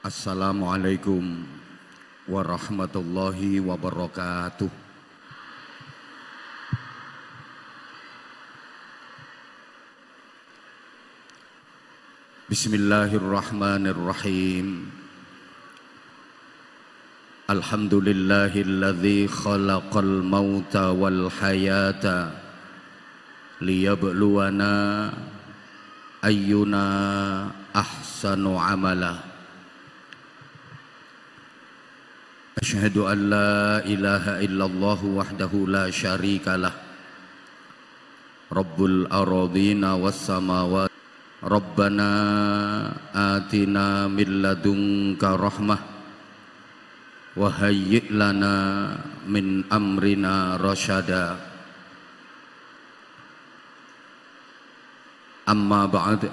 Assalamualaikum warahmatullahi wabarakatuh. Bismillahirrahmanirrahim. Alhamdulillahilladzi khalaqal mauta wal hayata liyabluwana ayyuna ahsanu amala. Asyhadu an la ilaha illallah wahdahu la syarikalah. Rabbul aradina was samawati. Rabbana atina min ladunka rahmah wa hayyi' lana min amrina rasyada. Amma ba'd.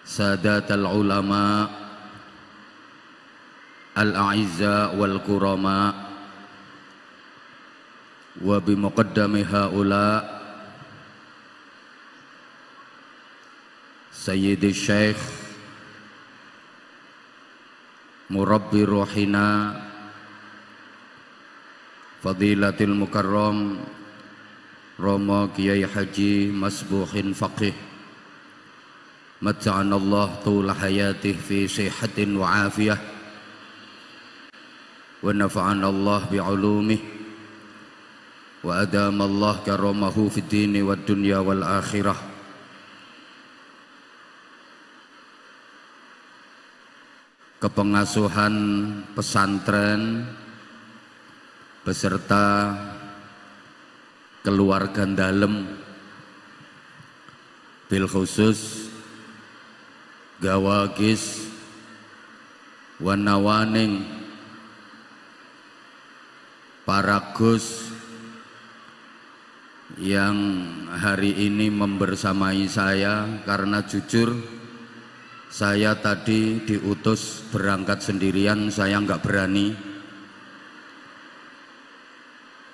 Sadatul ulama al-a'izza wal kurama wa bimuqaddami haula Sayyidi Syekh Murabbi Ruhina Fadilatil Mukarram Romo Kiai Haji Masbuhin Faqih Mata'anallah tula hayatih fi sihatin wa afiyah wa nafa'anallah bi'ulumih wa adamallah karamahu fid dini wad dunya wal akhirah. Kepengasuhan pesantren beserta keluarga dalem, bil khusus gawagis wanawaning para gus yang hari ini membersamai saya, karena jujur saya tadi diutus berangkat sendirian, saya nggak berani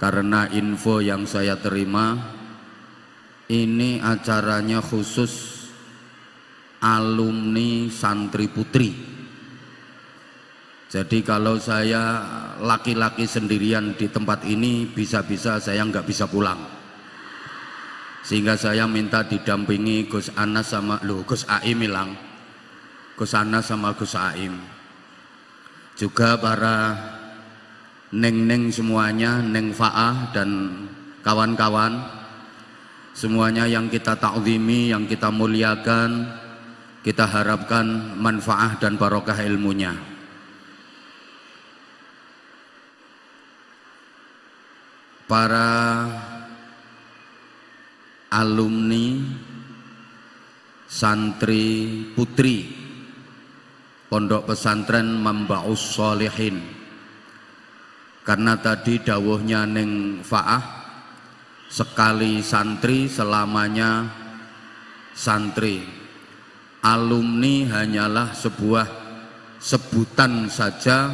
karena info yang saya terima ini acaranya khusus alumni santri putri. Jadi kalau saya laki-laki sendirian di tempat ini, bisa-bisa saya nggak bisa pulang, sehingga saya minta didampingi Gus Anas sama Gus Aim hilang, Gus Anas sama Gus Aim, juga para neng-neng semuanya, Neng Faah dan kawan-kawan semuanya yang kita ta'zimi, yang kita muliakan, kita harapkan manfaat dan barokah ilmunya. Para alumni santri putri Pondok Pesantren Mambaus Sholihin, karena tadi dawuhnya Neng Faah, sekali santri selamanya santri. Alumni hanyalah sebuah sebutan saja,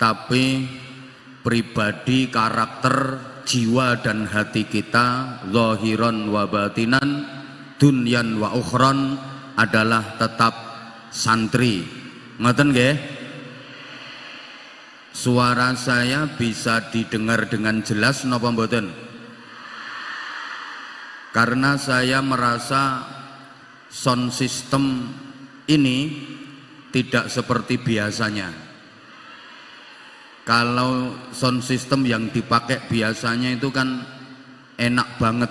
tapi pribadi, karakter, jiwa dan hati kita, zahiran wa batinan, dunyan wa ukhron, adalah tetap santri. Ngoten nggih? Suara saya bisa didengar dengan jelas napa mboten? Karena saya merasa sound system ini tidak seperti biasanya. Kalau sound system yang dipakai biasanya itu kan enak banget.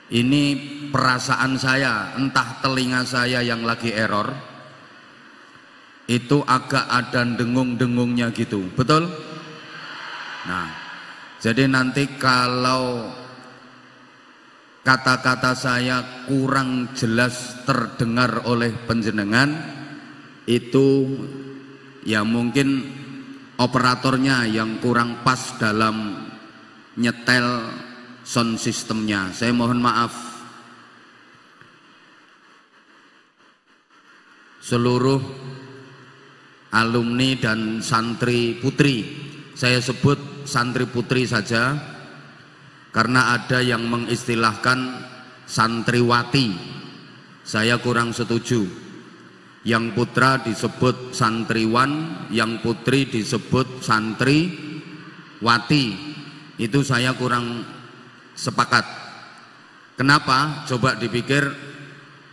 Ini perasaan saya, entah telinga saya yang lagi error, itu agak ada dengung-dengungnya gitu, betul? Nah, jadi nanti kalau kata-kata saya kurang jelas terdengar oleh panjenengan, itu ya mungkin operatornya yang kurang pas dalam nyetel sound systemnya. Saya mohon maaf. Seluruh alumni dan santri putri, saya sebut santri putri saja karena ada yang mengistilahkan santriwati. saya kurang setuju. Yang putra disebut santriwan, yang putri disebut santriwati. Itu saya kurang sepakat. Kenapa? Coba dipikir,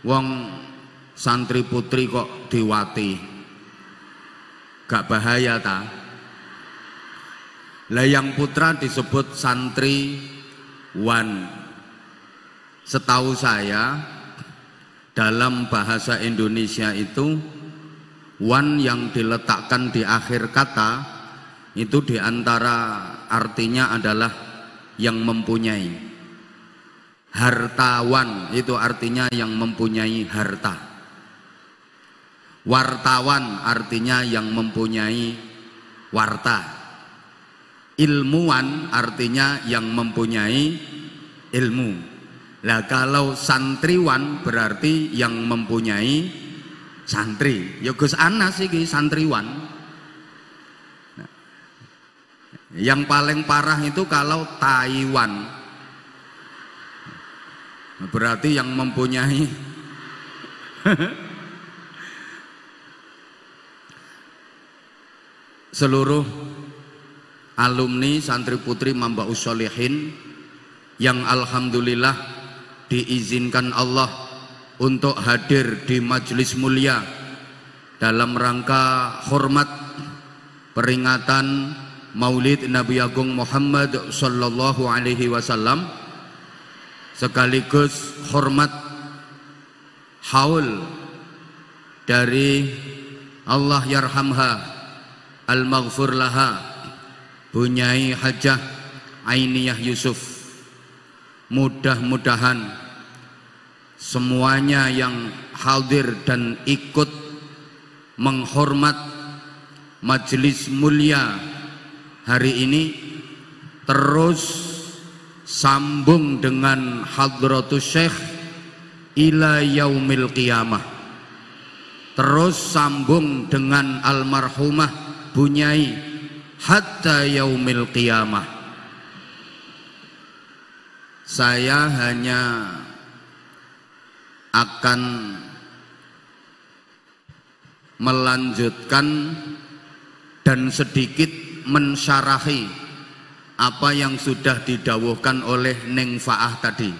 wong santri putri kok diwati, gak bahaya ta? Lah yang putra disebut santriwan. Setahu saya dalam bahasa Indonesia itu wan yang diletakkan di akhir kata itu diantara artinya adalah yang mempunyai. Hartawan itu artinya yang mempunyai harta. Wartawan artinya yang mempunyai warta. Ilmuwan artinya yang mempunyai ilmu. Lah kalau santriwan berarti yang mempunyai santri. Ya Gus Anas iki santriwan. Yang paling parah itu kalau Taiwan. Berarti yang mempunyai seluruh alumni santri putri Mambaus Sholihin yang alhamdulillah diizinkan Allah untuk hadir di majelis mulia dalam rangka hormat peringatan Maulid Nabi Agung Muhammad sallallahu alaihi wasallam, sekaligus hormat haul dari Allah yarhamha al-maghfur laha Bunyai Hajah Ainiyah Yusuf. Mudah-mudahan semuanya yang hadir dan ikut menghormat majelis mulia hari ini terus sambung dengan hadratus syekh ila yaumil qiyamah, terus sambung dengan almarhumah Bunyai hatta yaumil qiyamah. Saya hanya akan melanjutkan dan sedikit mensyarahi apa yang sudah didawuhkan oleh Neng Faah tadi.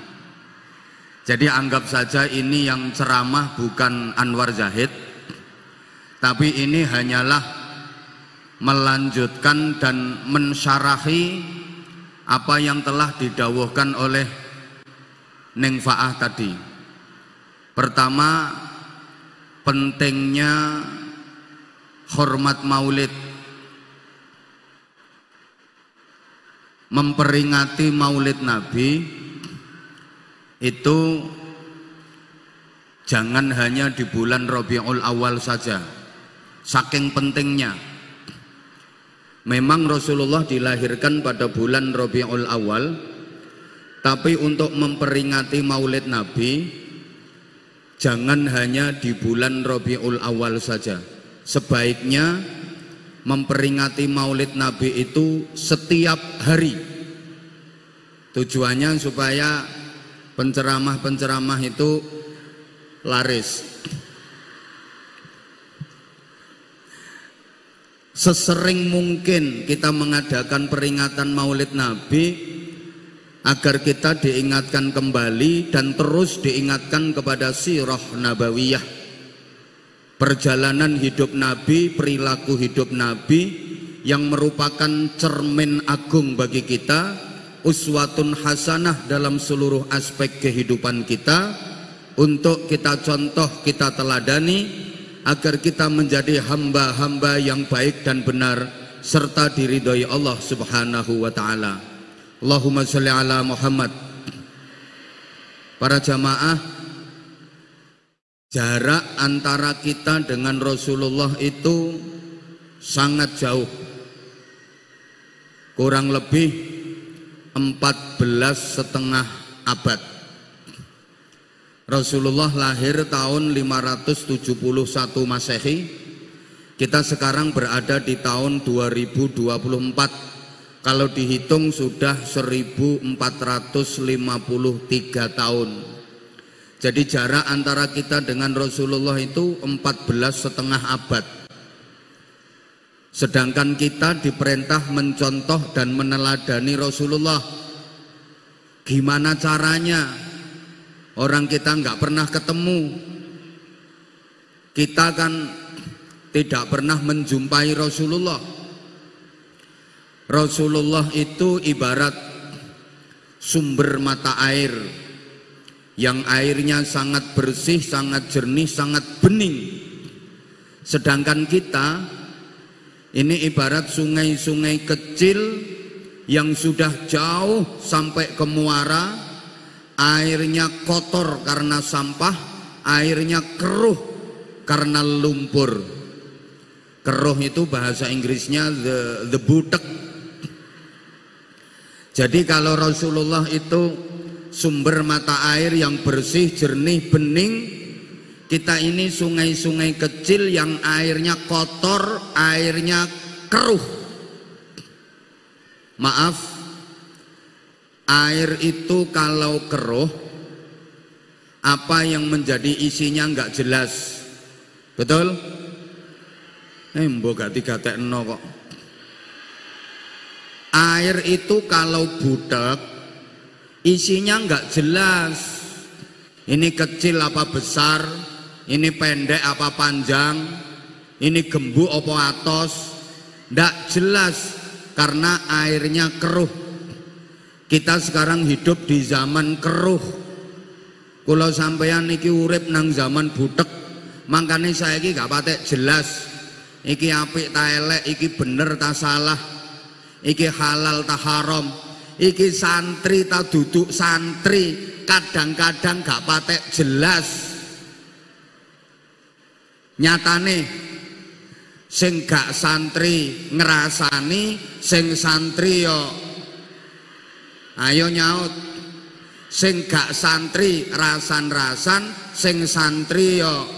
Jadi anggap saja ini yang ceramah bukan Anwar Zahid, tapi ini hanyalah melanjutkan dan mensyarahi apa yang telah didawuhkan oleh Neng Faah tadi. Pertama, pentingnya hormat maulid, memperingati maulid Nabi itu jangan hanya di bulan Rabiul Awal saja. Saking pentingnya. Memang Rasulullah dilahirkan pada bulan Rabiul Awal, tapi untuk memperingati maulid Nabi jangan hanya di bulan Rabiul Awal saja. Sebaiknya memperingati maulid Nabi itu setiap hari. Tujuannya supaya penceramah-penceramah itu laris. Sesering mungkin kita mengadakan peringatan maulid Nabi agar kita diingatkan kembali dan terus diingatkan kepada sirah nabawiyah, perjalanan hidup Nabi, perilaku hidup Nabi yang merupakan cermin agung bagi kita, uswatun hasanah dalam seluruh aspek kehidupan kita, untuk kita contoh, kita teladani agar kita menjadi hamba-hamba yang baik dan benar serta diridhoi Allah Subhanahu wa taala. Allahumma sholli ala Muhammad. Para jamaah, jarak antara kita dengan Rasulullah itu sangat jauh. Kurang lebih 14,5 abad. Rasulullah lahir tahun 571 Masehi. Kita sekarang berada di tahun 2024. Kalau dihitung sudah 1453 tahun. Jadi jarak antara kita dengan Rasulullah itu 14,5 abad. Sedangkan kita diperintah mencontoh dan meneladani Rasulullah. Gimana caranya? Orang kita nggak pernah ketemu. Kita kan tidak pernah menjumpai Rasulullah. Rasulullah itu ibarat sumber mata air yang airnya sangat bersih, sangat jernih, sangat bening. Sedangkan kita ini ibarat sungai-sungai kecil yang sudah jauh sampai ke muara, airnya kotor karena sampah, airnya keruh karena lumpur. Keruh itu bahasa Inggrisnya the butek. Jadi kalau Rasulullah itu sumber mata air yang bersih, jernih, bening, kita ini sungai-sungai kecil yang airnya kotor, airnya keruh. Maaf, air itu kalau keruh, apa yang menjadi isinya nggak jelas, betul? Mbok gak digatekno kok. Air itu kalau butek, isinya nggak jelas. Ini kecil apa besar, ini pendek apa panjang, ini gembuk apa atos, nggak jelas karena airnya keruh. Kita sekarang hidup di zaman keruh. Kalau sampeyan iki urip nang zaman butek, makanya saya iki gak patek jelas. Iki apik ta elek, iki bener ta salah, iki halal ta haram, iki santri ta duduk santri, kadang-kadang gak patek jelas. Nyatane sing gak santri ngerasani, sing santri yo ayo nyaut. Sing gak santri rasan-rasan, sing santri yo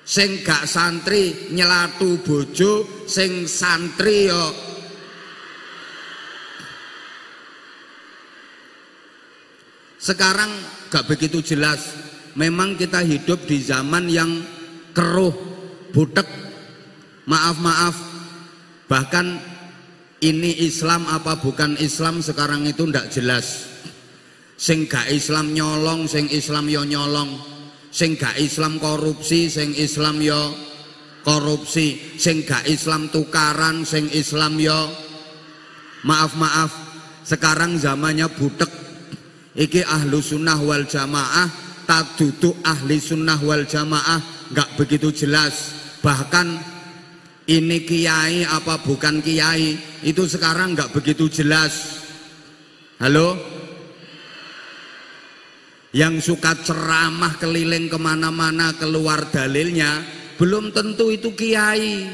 sing gak santri nyelatu bojo, sing santri yo sekarang gak begitu jelas. Memang kita hidup di zaman yang keruh, butek, maaf-maaf. Bahkan ini Islam apa bukan Islam sekarang itu ndak jelas. Sing gak Islam nyolong, sing Islam yo nyolong. Sing gak Islam korupsi, sing Islam yo korupsi. Sing gak Islam tukaran, sing Islam yo maaf-maaf. Sekarang zamannya butek. Iki ahlu sunnah wal jamaah, tak duduk ahli sunnah wal jamaah, nggak begitu jelas. Bahkan ini kiai apa bukan kiai, itu sekarang nggak begitu jelas. Halo? Yang suka ceramah keliling kemana-mana keluar dalilnya, belum tentu itu kiai.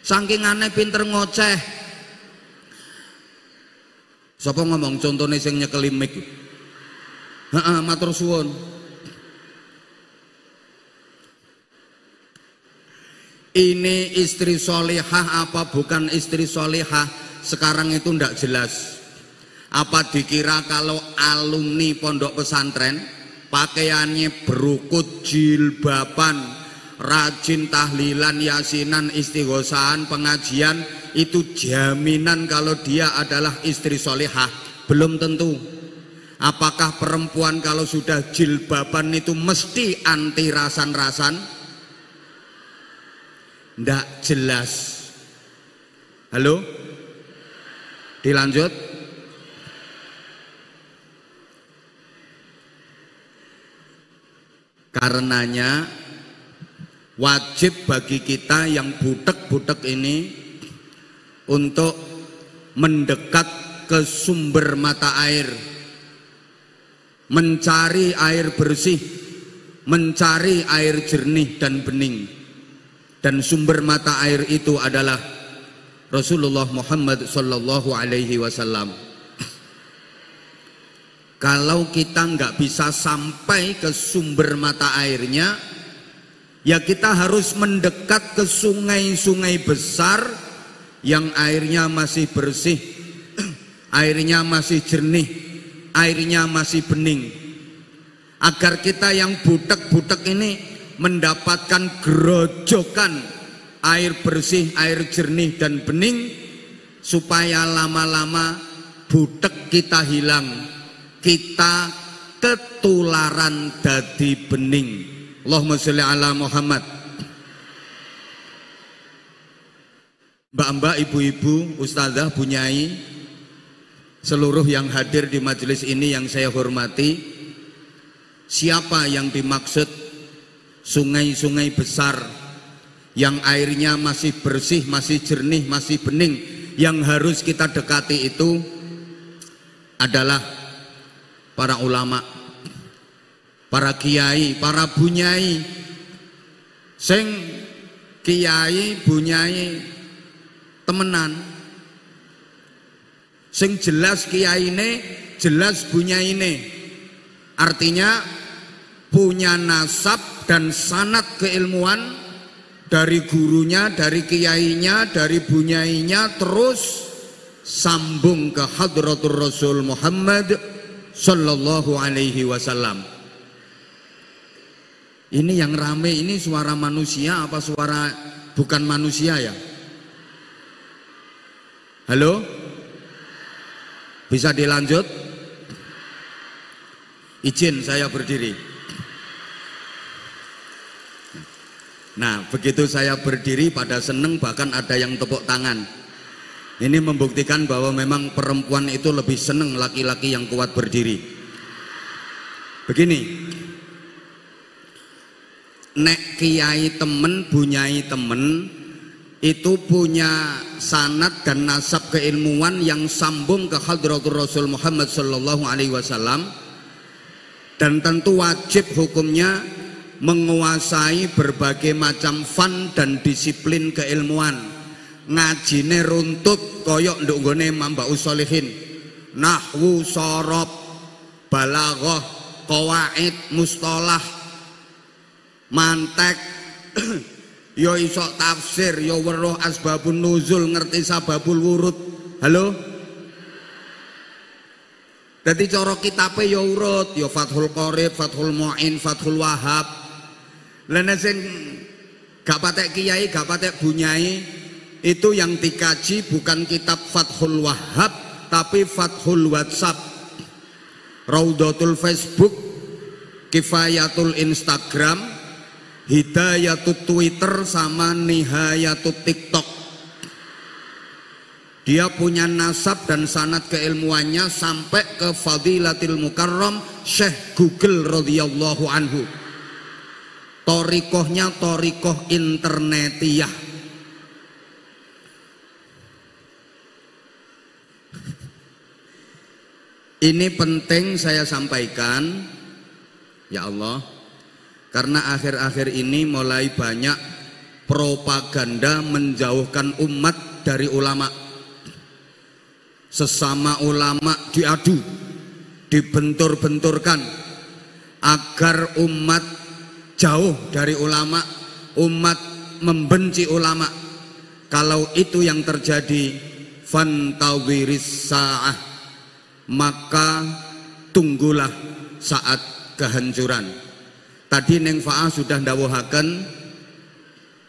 Saking aneh pinter ngoceh. Sapa ngomong contohnya sing nyekeli mic? Matur suwun. Ini istri solihah apa bukan istri solihah sekarang itu ndak jelas. Apa dikira kalau alumni pondok pesantren pakaiannya berukut, jilbaban, rajin tahlilan, yasinan, istighosahan, pengajian, itu jaminan kalau dia adalah istri solihah? Belum tentu. Apakah perempuan kalau sudah jilbaban itu mesti anti rasan-rasan? Ndak jelas. Halo? Dilanjut. Karenanya wajib bagi kita yang butek-butek ini untuk mendekat ke sumber mata air, mencari air bersih, mencari air jernih dan bening. Dan sumber mata air itu adalah Rasulullah Muhammad sallallahu alaihi wasallam. Kalau kita nggak bisa sampai ke sumber mata airnya, ya kita harus mendekat ke sungai-sungai besar yang airnya masih bersih, airnya masih jernih, airnya masih bening. Agar kita yang butek-butek ini mendapatkan gerojokan air bersih, air jernih dan bening, supaya lama-lama butek kita hilang, kita ketularan dadi bening. Allahumma sholli ala Muhammad. Mbak-mbak, ibu-ibu, ustazah, bunyai, seluruh yang hadir di majelis ini yang saya hormati, siapa yang dimaksud sungai-sungai besar yang airnya masih bersih, masih jernih, masih bening, yang harus kita dekati itu adalah para ulama, para kiai, para bunyai. Sing kiai bunyai temenan, sing jelas kiyaine, jelas bunyaine, artinya punya nasab dan sanad keilmuan dari gurunya, dari kiainya, dari bunyainya, terus sambung ke hadratur Rasul Muhammad sallallahu alaihi wasallam. Ini yang rame ini suara manusia apa suara bukan manusia ya? Halo? Bisa dilanjut? Izin saya berdiri. Nah, begitu saya berdiri pada seneng, bahkan ada yang tepuk tangan. Ini membuktikan bahwa memang perempuan itu lebih seneng laki-laki yang kuat berdiri. Begini, nek kiai temen, bunyai temen, itu punya sanad dan nasab keilmuan yang sambung ke hadratul Rasul Muhammad sallallahu alaihi wasallam, dan tentu wajib hukumnya menguasai berbagai macam fan dan disiplin keilmuan. Ngajine runtut koyok nduk nggone Mambaus Sholihin, nahwu, sorob, balaghah, qawaid, mustalah, mantek, yo iso tafsir, yo weruh asbabun nuzul, ngerti sababul wurud. Halo? Dadi cara kitabe yo urut, yo Fathul Qorib, Fathul Mu'in, Fathul Wahhab. Lah nek sing gak patek kiai, gak patek bunyai, itu yang dikaji bukan kitab Fathul Wahhab, tapi Fathul WhatsApp, Raudatul Facebook, Kifayatul Instagram, Hidayatul Twitter, sama Nihayatul TikTok. Dia punya nasab dan sanad keilmuannya sampai ke Fadilatil Mukarram Syekh Google radhiyallahu anhu. Torikohnya torikoh internetiyah. Ini penting saya sampaikan, ya Allah, karena akhir-akhir ini mulai banyak propaganda menjauhkan umat dari ulama. Sesama ulama diadu, dibentur-benturkan agar umat jauh dari ulama, umat membenci ulama. Kalau itu yang terjadi, fantawiris sa'ah, maka tunggulah saat kehancuran. Tadi Neng Fa'ah sudah ndawuhaken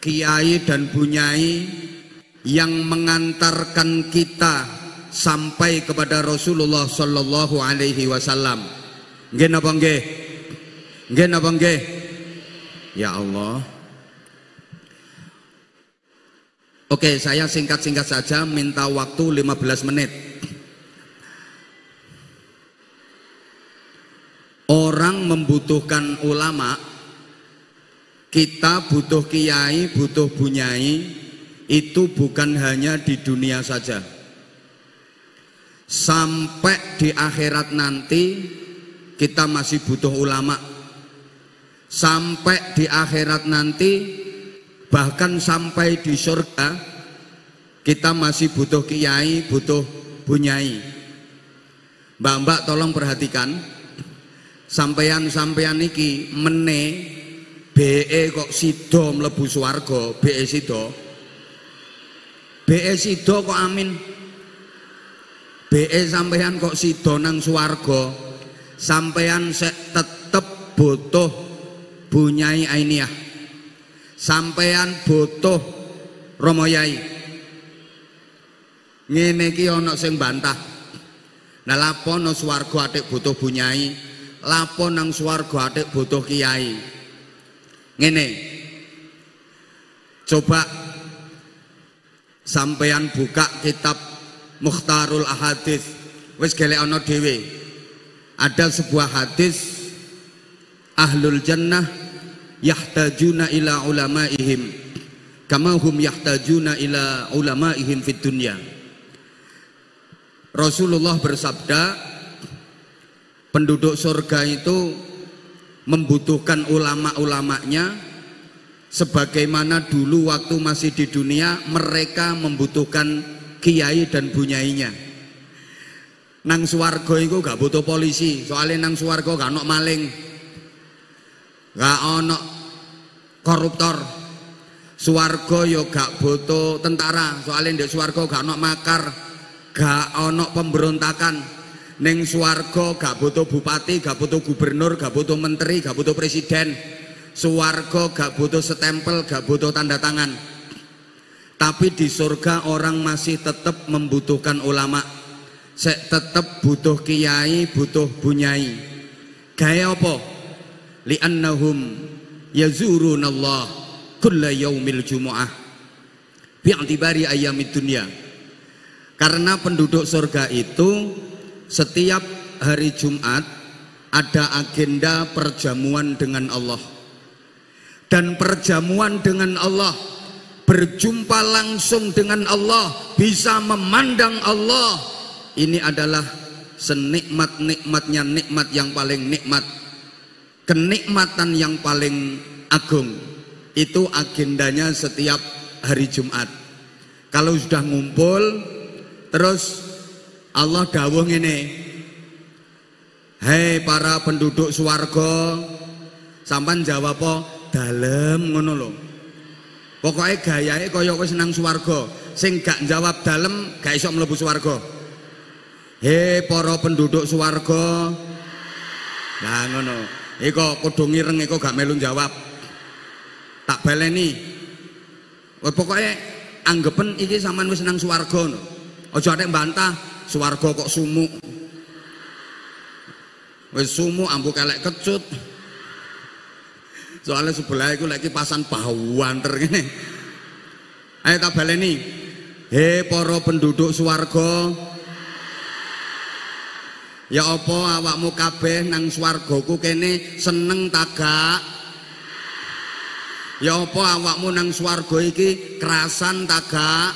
kiai dan bunyai yang mengantarkan kita sampai kepada Rasulullah sallallahu alaihi wasallam. Nggih napa nggih? Nggih napa nggih? Ya Allah. Oke, saya singkat-singkat saja, minta waktu 15 menit. Orang membutuhkan ulama, kita butuh kiai, butuh bunyai, itu bukan hanya di dunia saja. Sampai di akhirat nanti kita masih butuh ulama. Sampai di akhirat nanti, bahkan sampai di surga, kita masih butuh kiai, butuh bunyai. Mbak-mbak tolong perhatikan, sampeyan-sampeyan iki mene BE kok sido mlebu swarga, BE sido. BE sido kok amin. BE sampean kok sida nang swarga, sampean sek tetep butuh bunyai ainiyah, sampean butuh Romo Yai. Ngene iki ana sing bantah. Lah lapo nang swarga atik butuh bunyai, lapo nang swarga atik butuh kiai. Ngene. Coba sampean buka kitab Mukhtarul Ahadits, wis gelek ana dhewe. Ada sebuah hadis, ahlul jannah yahtajuna ila ulamaihim kama hum yahtajuna ila ulamaihim fid dunya. Rasulullah bersabda, penduduk surga itu membutuhkan ulama-ulamanya sebagaimana dulu waktu masih di dunia mereka membutuhkan kiai dan bunyainya. Nang swarga iku gak butuh polisi, soalnya nang swarga gak ono maling, gak ono koruptor. Swarga yo gak butuh tentara, soalnya ndek swarga gak ono makar, gak ono pemberontakan. Ning swarga gak butuh bupati, gak butuh gubernur, gak butuh menteri, gak butuh presiden. Swarga gak butuh stempel, gak butuh tanda tangan. Tapi di surga orang masih tetap membutuhkan ulama, tetap butuh kiai, butuh bunyai. Gaya apa? Li'annahum yazurunallah kulla yaumil jumu'ah bi'tibari ayyamid dunya. Karena penduduk surga itu setiap hari Jumat ada agenda perjamuan dengan Allah. Dan perjamuan dengan Allah, berjumpa langsung dengan Allah, bisa memandang Allah, ini adalah senikmat-nikmatnya nikmat yang paling nikmat, kenikmatan yang paling agung. Itu agendanya setiap hari Jumat. Kalau sudah ngumpul, terus Allah dawuh ngene, hei para penduduk swarga, sampean jawab apa? Dalem, ngono lho. Pokoknya gayae kaya wis nang swarga. Sing gak jawab dalem gak iso mlebu swarga. He para penduduk swarga. Nah ngono. Iko kudu ngireng, iko gak melu jawab. Tak baleni. Pokoknya anggepen iki sampean wis nang swarga. Aja atek mbantah, swarga kok sumuk. Wis sumuk ambu kelek kecut. Soalnya sebelah itu lagi pasan bahuanter gini. Ayo tak baleni. Hei para penduduk swarga, ya apa awakmu kabeh nang swargaku kene seneng tagak? Ya apa awakmu nang swarga iki kerasan tagak?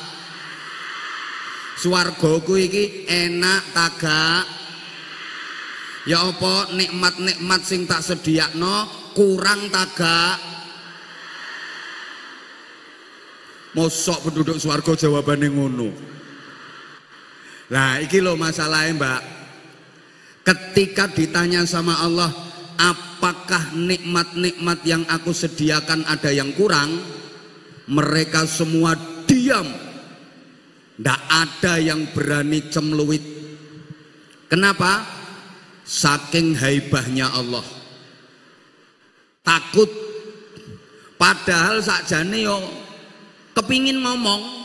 Swargaku iki enak tagak? Ya apa nikmat-nikmat sing tak sediakno kurang tagak? Mosok penduduk swarga jawabane ngono. Lah iki lho masalahnya, Mbak. Ketika ditanya sama Allah, apakah nikmat-nikmat yang aku sediakan ada yang kurang? Mereka semua diam. Ndak ada yang berani cemluwit. Kenapa? Saking haibahnya Allah. Takut. Padahal sakjane yo kepingin ngomong.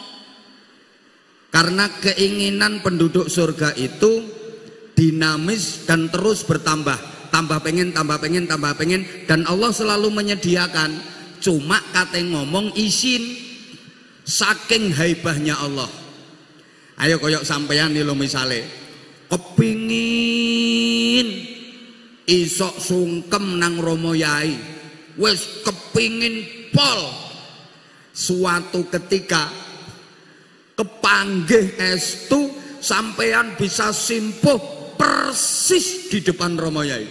Karena keinginan penduduk surga itu dinamis dan terus bertambah. Tambah pengen, tambah pengen, tambah pengen. Dan Allah selalu menyediakan. Cuma kate ngomong izin. Saking haibahnya Allah. Ayo koyok sampean nih lo misale kepingin isok sungkem nang Romo Yai, wes kepingin pol. Suatu ketika kepanggih estu sampean bisa simpuh persis di depan Romo Yai.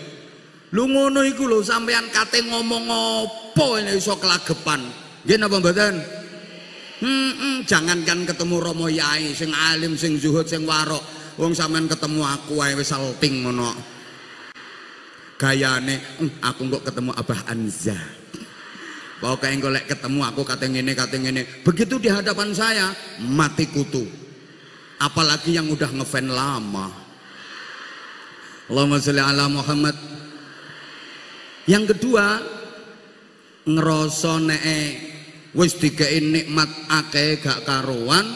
Lu ngono iku lho sampean kate ngomong apa ini iso kelagepan. Nggih napa mboten? Jangankan ketemu Romo Yai sing alim, sing zuhud, sing warok, wong sampean ketemu aku ae wis selting ngono. Gayane aku kok ketemu Abah Anza. Pokoknya golek ketemu aku kate ngene kate ngene. Begitu di hadapan saya mati kutu. apalagi yang udah ngefan lama. Allahumma sholli ala Muhammad. Yang kedua, ngerasa nek wis dikei nikmat akeh gak karuan,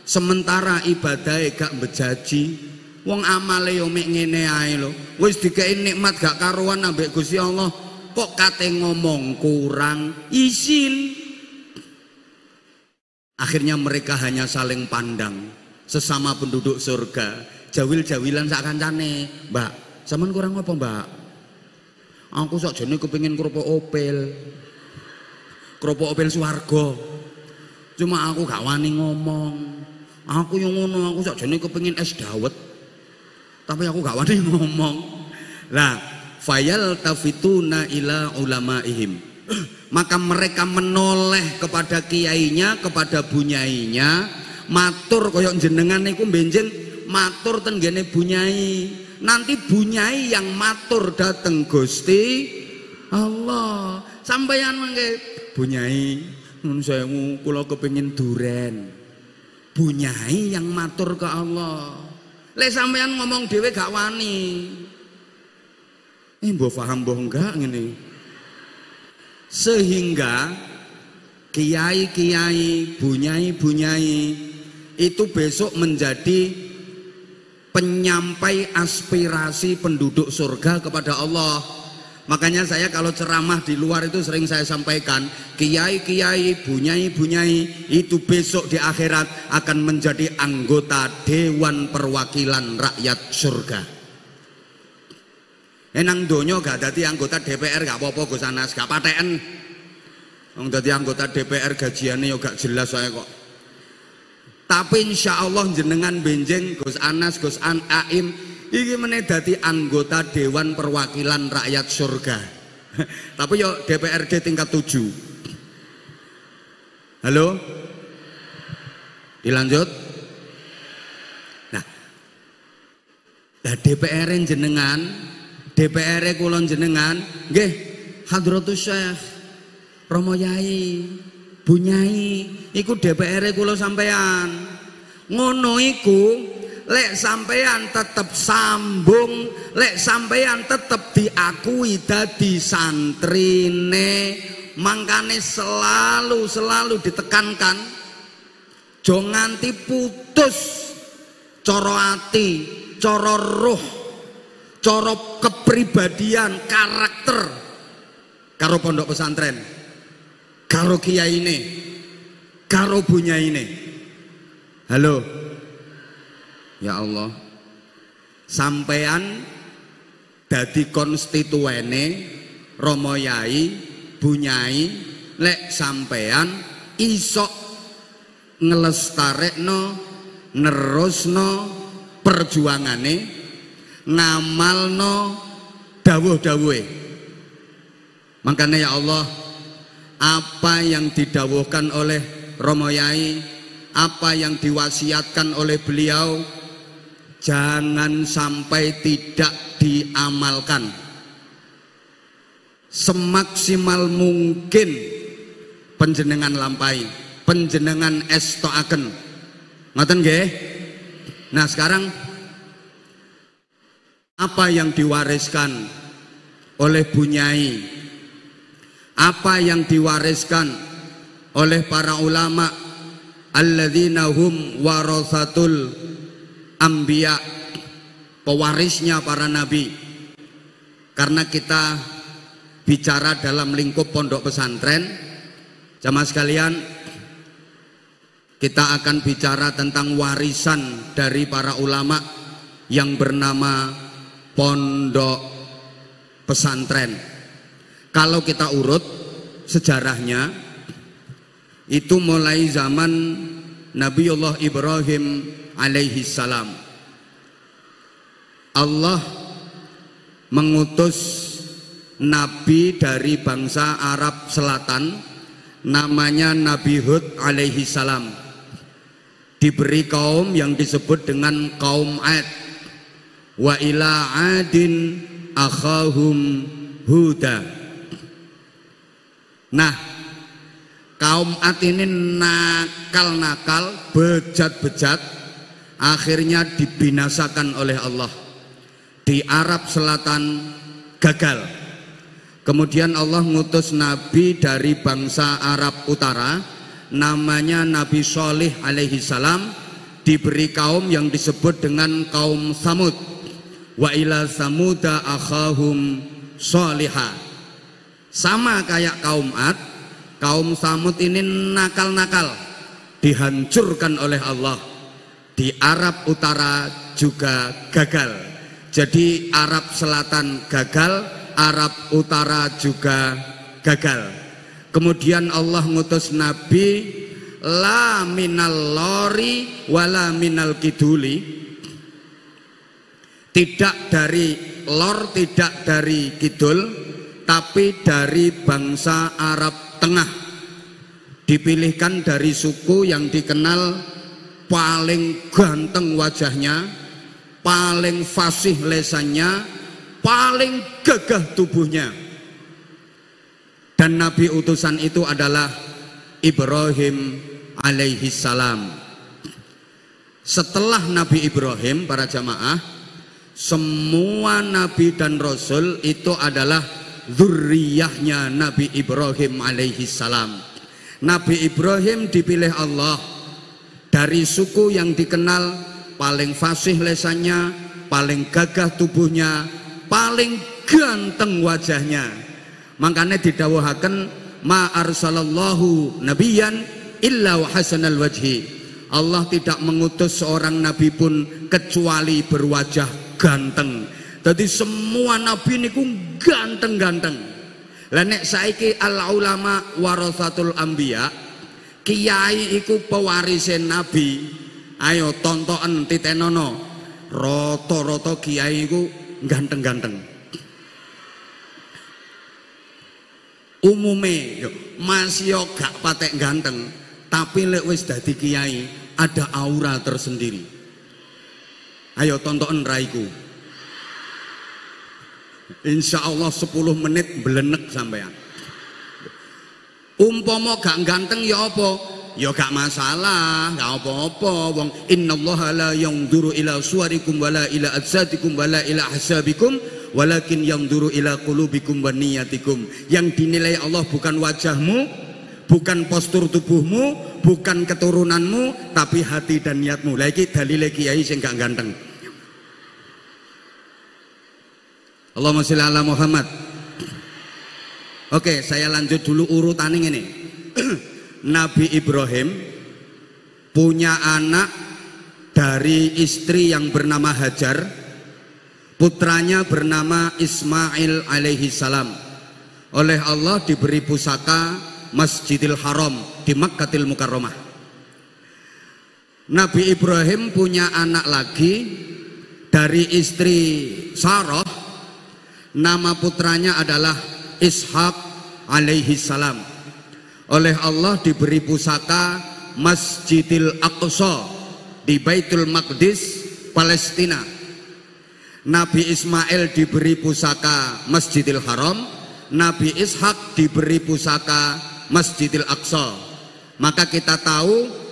sementara ibadahe gak bejaji. Wong amale yo mek ngene ae lho. Wis dikei nikmat gak karuan ambek Gusti Allah, kok kate ngomong kurang isin. Akhirnya mereka hanya saling pandang sesama penduduk surga. Jawil-jawilan sak kancane, "Mbak, sampean kurang apa, Mbak? Aku sakjane kepengin kerupuk opel. Kerupuk opel swarga. Cuma aku gak wani ngomong. Aku yang ngono, aku sakjane kepengin es dawet. Tapi aku gak wani ngomong." Lah, fayal tafituna ila ulamaihim. Maka mereka menoleh kepada kiainya, kepada bunyainya, matur koyok jenengan niku benjing matur tenggene bunyai. Nanti bunyai yang matur dateng Gusti Allah. Sampeyan mangke bunyai, nun sewu kula kepengin duren. Bunyai yang matur ke Allah. Lek sampeyan ngomong dhewe gak wani. Mbok paham mbok enggak ngene. Sehingga kiai-kiai, bunyai-bunyai itu besok menjadi penyampai aspirasi penduduk surga kepada Allah. Makanya saya kalau ceramah di luar itu sering saya sampaikan, kiai-kiai, bunyai-bunyai itu besok di akhirat akan menjadi anggota Dewan Perwakilan Rakyat Surga. Nang donya gak dadi anggota DPR gak apa-apa Gus Anas, gak paten. Wong dadi anggota DPR gajiane yo gak jelas saya kok. Tapi insya Allah jenengan benjeng Gus Anas, Gus Aim iki meneh dadi anggota Dewan Perwakilan Rakyat Surga. Tapi yo DPRD tingkat 7. Halo? Dilanjut? Nah DPR jenengan, DPR kula jenengan nggih Hadratus Syekh Romo Yai Bunyai iku DPR kula sampean. Ngono iku lek sampean tetep sambung, lek sampean tetep diakui dadi santrine, mangkane selalu ditekankan jo nganti putus cara ati, cara roh, cara kepribadian, karakter karo pondok pesantren, karo kiai ini, karo bunyai ini. Halo, ya Allah, sampean dadi konstituene Romo Yai Bunyai lek sampean isok ngelestarekno nerusno perjuangane, ngamalno dawuh-dawuhe. Makanya ya Allah, apa yang didawuhkan oleh Romo Yai, apa yang diwasiatkan oleh beliau, jangan sampai tidak diamalkan. Semaksimal mungkin panjenengan lampai, panjenengan estoaken. Ngoten nggih? Nah, sekarang apa yang diwariskan oleh Bunyai, apa yang diwariskan oleh para ulama alladzina hum warasatul anbiya, pewarisnya para nabi. Karena kita bicara dalam lingkup pondok pesantren, jamaah sekalian, kita akan bicara tentang warisan dari para ulama yang bernama pondok pesantren. Kalau kita urut sejarahnya, itu mulai zaman Nabiullah Ibrahim alaihi salam. Allah mengutus nabi dari bangsa Arab Selatan, namanya Nabi Hud alaihi salam. Diberi kaum yang disebut dengan kaum Ad. Wa ila adin akhahum Huda. Nah, kaum Ad ini nakal-nakal, bejat-bejat, akhirnya dibinasakan oleh Allah. Di Arab Selatan gagal. Kemudian Allah ngutus nabi dari bangsa Arab Utara, namanya Nabi Shalih alaihi salam, diberi kaum yang disebut dengan kaum Samud. Wa ila samuda akhahum Shalihah. Sama kayak kaum Ad, kaum Samud ini nakal-nakal, dihancurkan oleh Allah. Di Arab Utara juga gagal. Jadi Arab Selatan gagal, Arab Utara juga gagal. Kemudian Allah ngutus nabi, la minal lori wala minal kiduli, tidak dari lor, tidak dari kidul, tapi dari bangsa Arab Tengah. Dipilihkan dari suku yang dikenal paling ganteng wajahnya, paling fasih lesannya, paling gagah tubuhnya. Dan nabi utusan itu adalah Ibrahim alaihi salam. Setelah Nabi Ibrahim, para jamaah, semua nabi dan rasul itu adalah zurriyahnya Nabi Ibrahim alaihi salam. Nabi Ibrahim dipilih Allah dari suku yang dikenal paling fasih lesannya, paling gagah tubuhnya, paling ganteng wajahnya. Makanya didawuhaken ma arsalallahu nabiyan illa wa hasanal wajhi. Allah tidak mengutus seorang nabi pun kecuali berwajah ganteng. Jadi semua nabi niku ganteng-ganteng. Lah nek saiki al ulama warasatul anbiya, kiai iku pewarise nabi. Ayo tontonan titenono, roto-roto kiai iku ganteng-ganteng. Umume masih gak patek ganteng, tapi lek wis dadi kiai ada aura tersendiri. Ayo tontonan raiku. Insya Allah 10 menit belenek sampean. Umpama gak ganteng ya apa? Ya gak masalah, gak apa-apa. Wong innallaha la yanzuru ila suwarikum wala ila ajsadikum wala ila hasabikum walakin yanzuru ila qulubikum wa niyatikum. Yang dinilai Allah bukan wajahmu, bukan postur tubuhmu, bukan keturunanmu, tapi hati dan niatmu. Lah iki dalile kiai sing gak ganteng. Allahumma sholli ala Muhammad. Oke, saya lanjut dulu urutan ini. Nabi Ibrahim punya anak dari istri yang bernama Hajar, putranya bernama Ismail alaihi salam. Oleh Allah diberi pusaka Masjidil Haram di Makkatil Mukarramah. Nabi Ibrahim punya anak lagi dari istri Sarah, nama putranya adalah Ishak alaihi salam. Oleh Allah diberi pusaka Masjidil Aqsa di Baitul Maqdis, Palestina. Nabi Ismail diberi pusaka Masjidil Haram, Nabi Ishak diberi pusaka Masjidil Aqsa. Maka kita tahu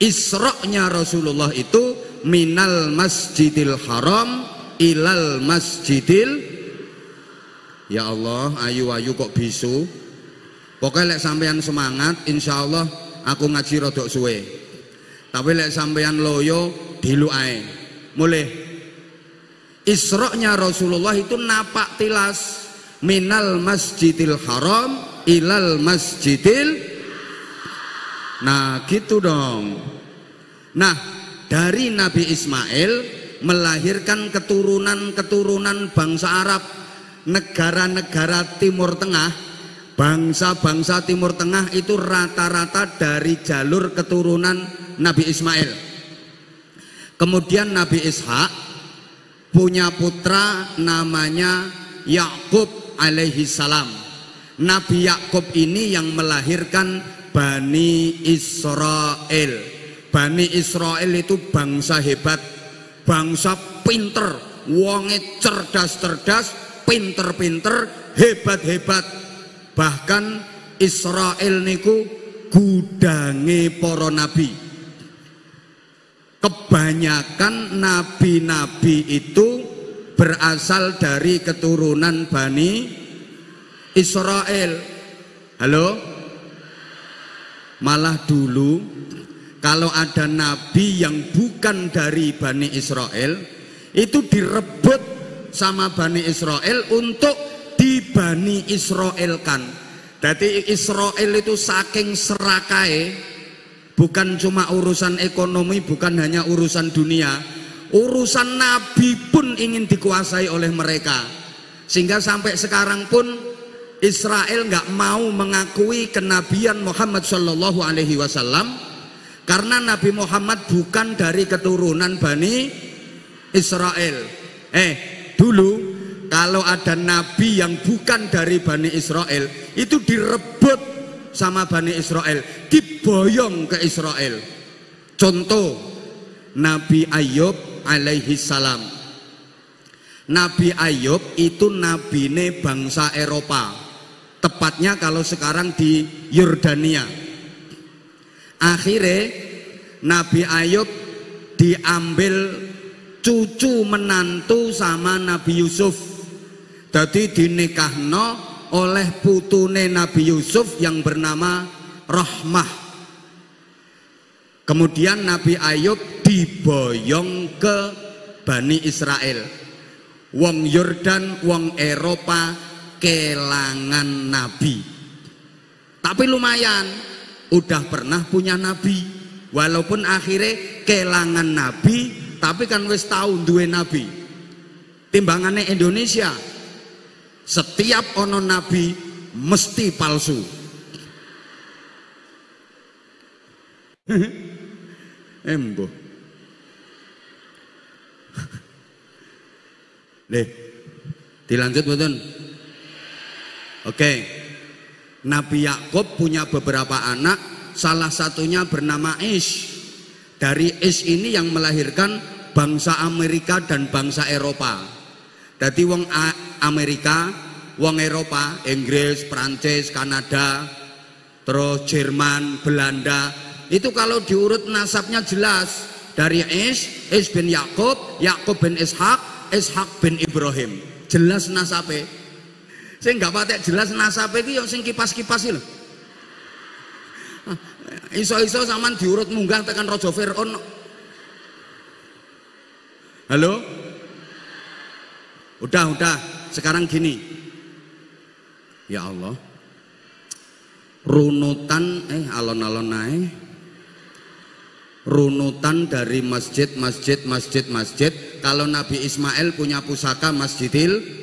Isra-nya Rasulullah itu minal Masjidil Haram ilal Masjidil. Ya Allah, ayu-ayu kok bisu. Pokoknya lek sampean semangat, insya Allah aku ngaji rodok suwe. Tapi lek sampean loyo dilu ae. Mulih. Isra-nya Rasulullah itu napak tilas minal Masjidil Haram ilal Masjidil. Nah, gitu dong. Nah, dari Nabi Ismail melahirkan keturunan-keturunan bangsa Arab, negara-negara Timur Tengah. Bangsa-bangsa Timur Tengah itu rata-rata dari jalur keturunan Nabi Ismail. Kemudian Nabi Ishak punya putra namanya Yakub alaihi salam. Nabi Yakub ini yang melahirkan Bani Israel. Bani Israel itu bangsa hebat, bangsa pinter, wonge cerdas-cerdas, pinter-pinter, hebat-hebat. Bahkan Israel niku gudange para nabi. kebanyakan nabi-nabi itu berasal dari keturunan Bani Israel. Halo? Malah dulu kalau ada nabi yang bukan dari Bani Israel, itu direbut sama Bani Israel untuk dibani Israelkan. Jadi Israel itu saking serakai, bukan cuma urusan ekonomi, bukan hanya urusan dunia, urusan nabi pun ingin dikuasai oleh mereka. Sehingga sampai sekarang pun Israel nggak mau mengakui kenabian Muhammad Shallallahu Alaihi Wasallam karena Nabi Muhammad bukan dari keturunan Bani Israel. Dulu kalau ada nabi yang bukan dari Bani Israel itu direbut sama Bani Israel, diboyong ke Israel. Contoh Nabi Ayub alaihi salam. Nabi Ayub itu nabine bangsa Eropa, tepatnya kalau sekarang di Yordania. Akhirnya Nabi Ayub diambil cucu menantu sama Nabi Yusuf. Jadi dinikahno oleh putune Nabi Yusuf yang bernama Rahmah. Kemudian Nabi Ayub diboyong ke Bani Israel. Wong Yordan, wong Eropa kelangan nabi. Tapi lumayan, udah pernah punya nabi. Walaupun akhirnya kelangan nabi, tapi kan wis tahu duwe nabi. Timbangannya Indonesia, setiap ono nabi mesti palsu. Embo. Nih, dilanjut betul. Oke. Nabi Yakub punya beberapa anak, salah satunya bernama Ish. Dari Ish ini yang melahirkan bangsa Amerika dan bangsa Eropa. Jadi wong Amerika, wong Eropa, Inggris, Prancis, Kanada, terus Jerman, Belanda, itu kalau diurut nasabnya jelas. Dari Ish bin Yakub, Yakub bin Ishak, Ishak bin Ibrahim, jelas nasabe. Saya nggak patek jelas nasabe itu yang sing kipas-kipas itu. Iso-iso zaman diurut munggah tekan Raja Fir'aun. Halo? Udah. Sekarang gini. Ya Allah. Runutan alon-alon naik. Runutan dari masjid. Kalau Nabi Ismail punya pusaka Masjidil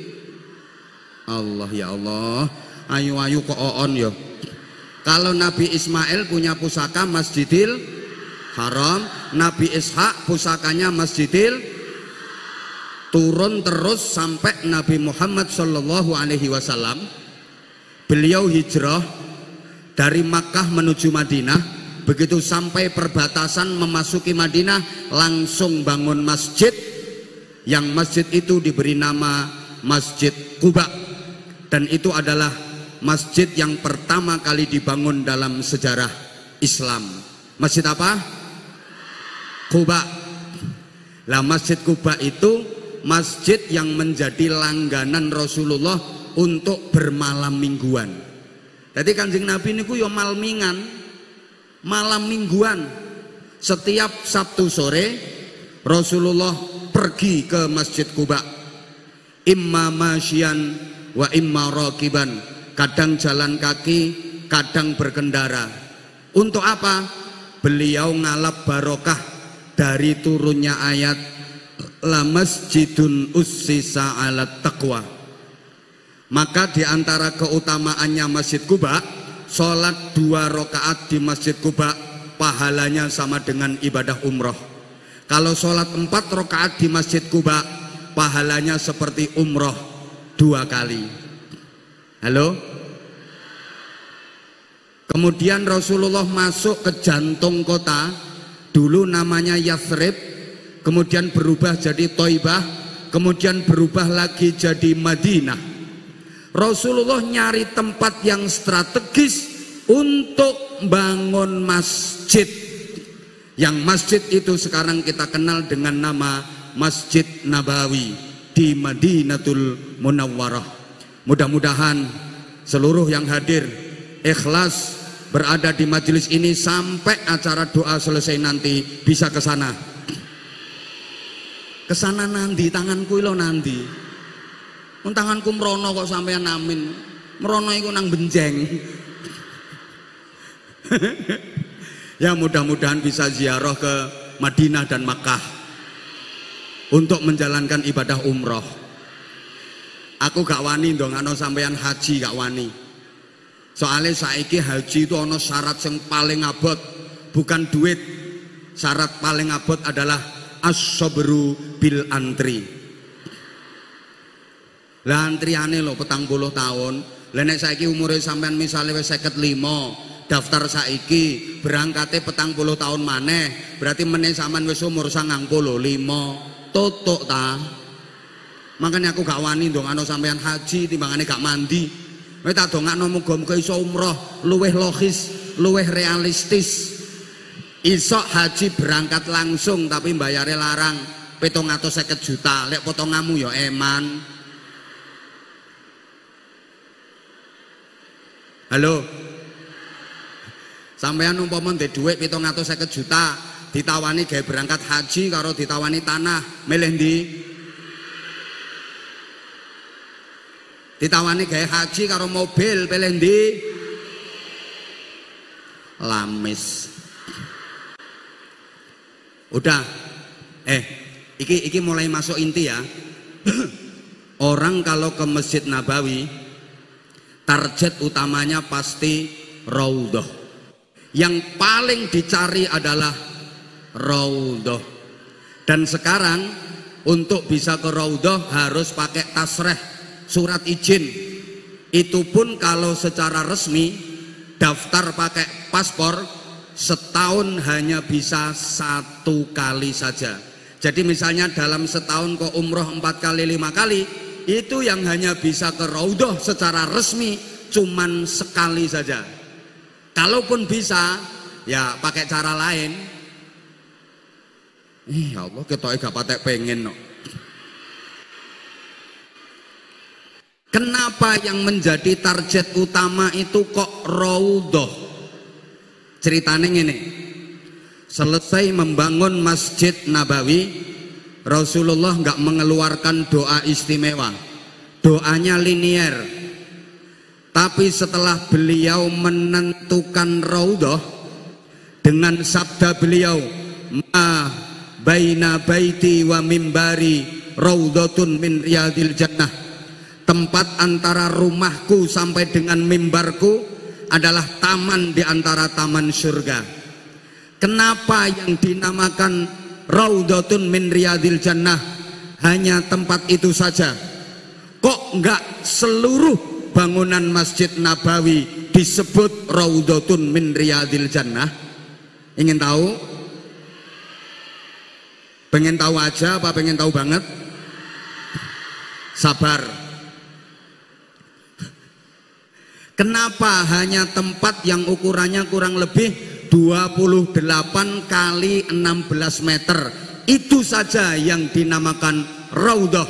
Allah, ya Allah, ayu kok on yo. Kalau Nabi Ismail punya pusaka Masjidil Haram, Nabi Ishak pusakanya Masjidil, turun terus sampai Nabi Muhammad Shallallahu Alaihi Wasallam. Beliau hijrah dari Makkah menuju Madinah. Begitu sampai perbatasan memasuki Madinah, langsung bangun masjid, yang masjid itu diberi nama Masjid Quba, dan itu adalah masjid yang pertama kali dibangun dalam sejarah Islam. Masjid apa? Quba. Lah Masjid Quba itu masjid yang menjadi langganan Rasulullah untuk bermalam mingguan. Jadi Kanjeng Nabi niku yo malmingan, malam mingguan. Setiap Sabtu sore Rasulullah pergi ke Masjid Quba, imma masyian wa imma raqiban, kadang jalan kaki, kadang berkendara. Untuk apa? Beliau ngalap barokah dari turunnya ayat la masjidun ussisa alat taqwa. Maka diantara keutamaannya Masjid Quba, sholat 2 rakaat di Masjid Quba pahalanya sama dengan ibadah umroh. Kalau sholat 4 rakaat di Masjid Quba pahalanya seperti umroh 2 kali. Halo? Kemudian Rasulullah masuk ke jantung kota, dulu namanya Yathrib, kemudian berubah jadi Thaibah, kemudian berubah lagi jadi Madinah. Rasulullah nyari tempat yang strategis untuk bangun masjid. Yang masjid itu sekarang kita kenal dengan nama Masjid Nabawi di Madinatul Munawwarah. Mudah-mudahan seluruh yang hadir ikhlas berada di majelis ini sampai acara doa selesai nanti bisa ke sana. Ke sana nanti tanganku ilo nanti. Tanganku merono kok sampean amin. Merono iku nang benjeng. Ya mudah-mudahan bisa ziarah ke Madinah dan Makkah untuk menjalankan ibadah umroh. Aku gak wani ndongakno sampean haji, gak wani. Soalnya saiki haji itu ono syarat yang paling abot, bukan duit. Syarat paling abot adalah as-sabru bil antri. Lah antriane lho 40 tahun. Lah nek saiki umure sampean misale wis 55, daftar saiki berangkate 40 tahun maneh, berarti meneh sampean wis umur 95, tutuk ta. Makanya aku gak wani ndongakno sampean haji timbangane gak mandi. Wis tak dongakno muga-muga iso umroh luweh logis, luweh realistis. Iso haji berangkat langsung tapi bayare larang 750 juta. Lek potonganmu ya eman. Halo. Sampeyan umpama ndek dhuwit 750 juta, ditawani gawe berangkat haji karo ditawani tanah, milih ndi? Ditawani gawe haji karo mobil, pilih ndi? Lamis. Udah. Iki mulai masuk inti ya. Orang kalau ke Masjid Nabawi, target utamanya pasti raudhah. Yang paling dicari adalah raudhah. Dan sekarang untuk bisa ke raudhah harus pakai tasreh, surat izin. Itu pun kalau secara resmi daftar pakai paspor setahun hanya bisa 1 kali saja. Jadi misalnya dalam setahun kok umroh 4 kali 5 kali, itu yang hanya bisa ke raudhah secara resmi cuman sekali saja. Kalaupun bisa, ya pakai cara lain. Ya Allah, ketoke gak patek pengen no. Kenapa yang menjadi target utama itu kok raudhah? Ceritanya ngene. Selesai membangun Masjid Nabawi, Rasulullah nggak mengeluarkan doa istimewa. Doanya linier. Tapi setelah beliau menentukan raudhah dengan sabda beliau, ma baina baiti wa mimbari raudhatun min riyadil jannah. Tempat antara rumahku sampai dengan mimbarku adalah taman di antara taman surga. Kenapa yang dinamakan raudhatun min riyadil jannah hanya tempat itu saja? Kok enggak seluruh bangunan Masjid Nabawi disebut raudhatun min riyadil jannah? Ingin tahu? Pengen tahu aja apa pengen tahu banget? Sabar. Kenapa hanya tempat yang ukurannya kurang lebih 28 kali 16 meter itu saja yang dinamakan raudhah?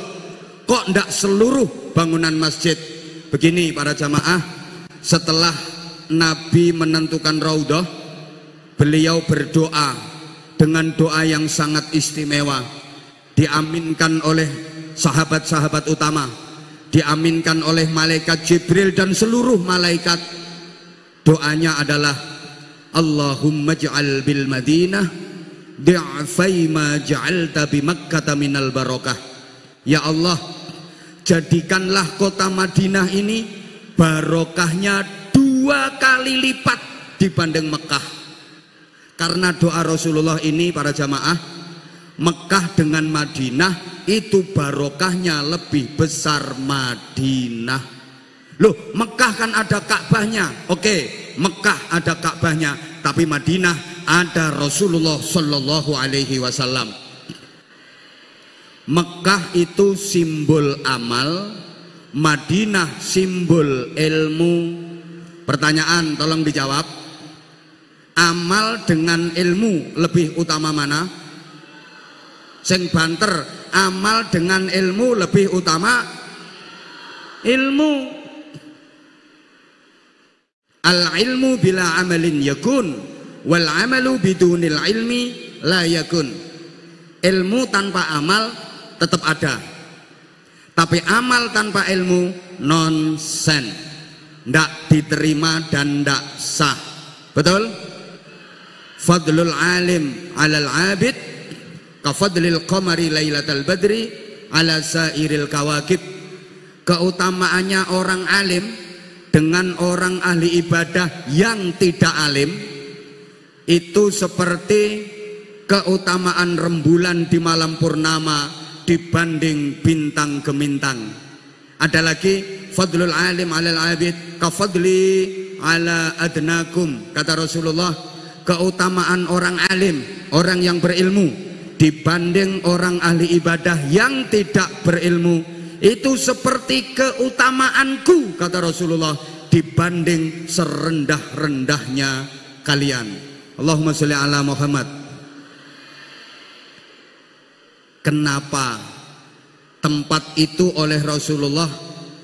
Kok ndak seluruh bangunan masjid? Begini para jamaah, setelah Nabi menentukan raudhah, beliau berdoa dengan doa yang sangat istimewa, diaminkan oleh sahabat-sahabat utama, diaminkan oleh malaikat Jibril dan seluruh malaikat. Doanya adalah Allahumma ja'al bil Madinah di'afai ma ja'alta bi Makkah minal barakah. Ya Allah, jadikanlah kota Madinah ini barokahnya 2 kali lipat dibanding Mekah. Karena doa Rasulullah ini para jamaah, Mekah dengan Madinah itu barokahnya lebih besar Madinah. Loh, Mekah kan ada Ka'bahnya. Oke, Mekah ada Ka'bahnya, tapi Madinah ada Rasulullah Shallallahu Alaihi Wasallam. Mekah itu simbol amal, Madinah simbol ilmu. Pertanyaan tolong dijawab. Amal dengan ilmu lebih utama mana? Sing banter, amal dengan ilmu lebih utama ilmu. Al ilmu bila amalin yakun, wal amalu bidunil ilmi la yakun. Ilmu tanpa amal tetap ada, tapi amal tanpa ilmu nonsen, ndak diterima dan ndak sah. Betul? Fadlul alim alal abid kafadlil qamari lailatal badri ala sairil kawakib. Keutamaannya orang alim dengan orang ahli ibadah yang tidak alim itu seperti keutamaan rembulan di malam purnama dibanding bintang gemintang. Ada lagi fadlul alim alal abid kafadli ala adnakum, kata Rasulullah. Keutamaan orang alim, orang yang berilmu dibanding orang ahli ibadah yang tidak berilmu itu seperti keutamaanku, kata Rasulullah, dibanding serendah-rendahnya kalian. Allahumma sholli ala Muhammad. Kenapa tempat itu oleh Rasulullah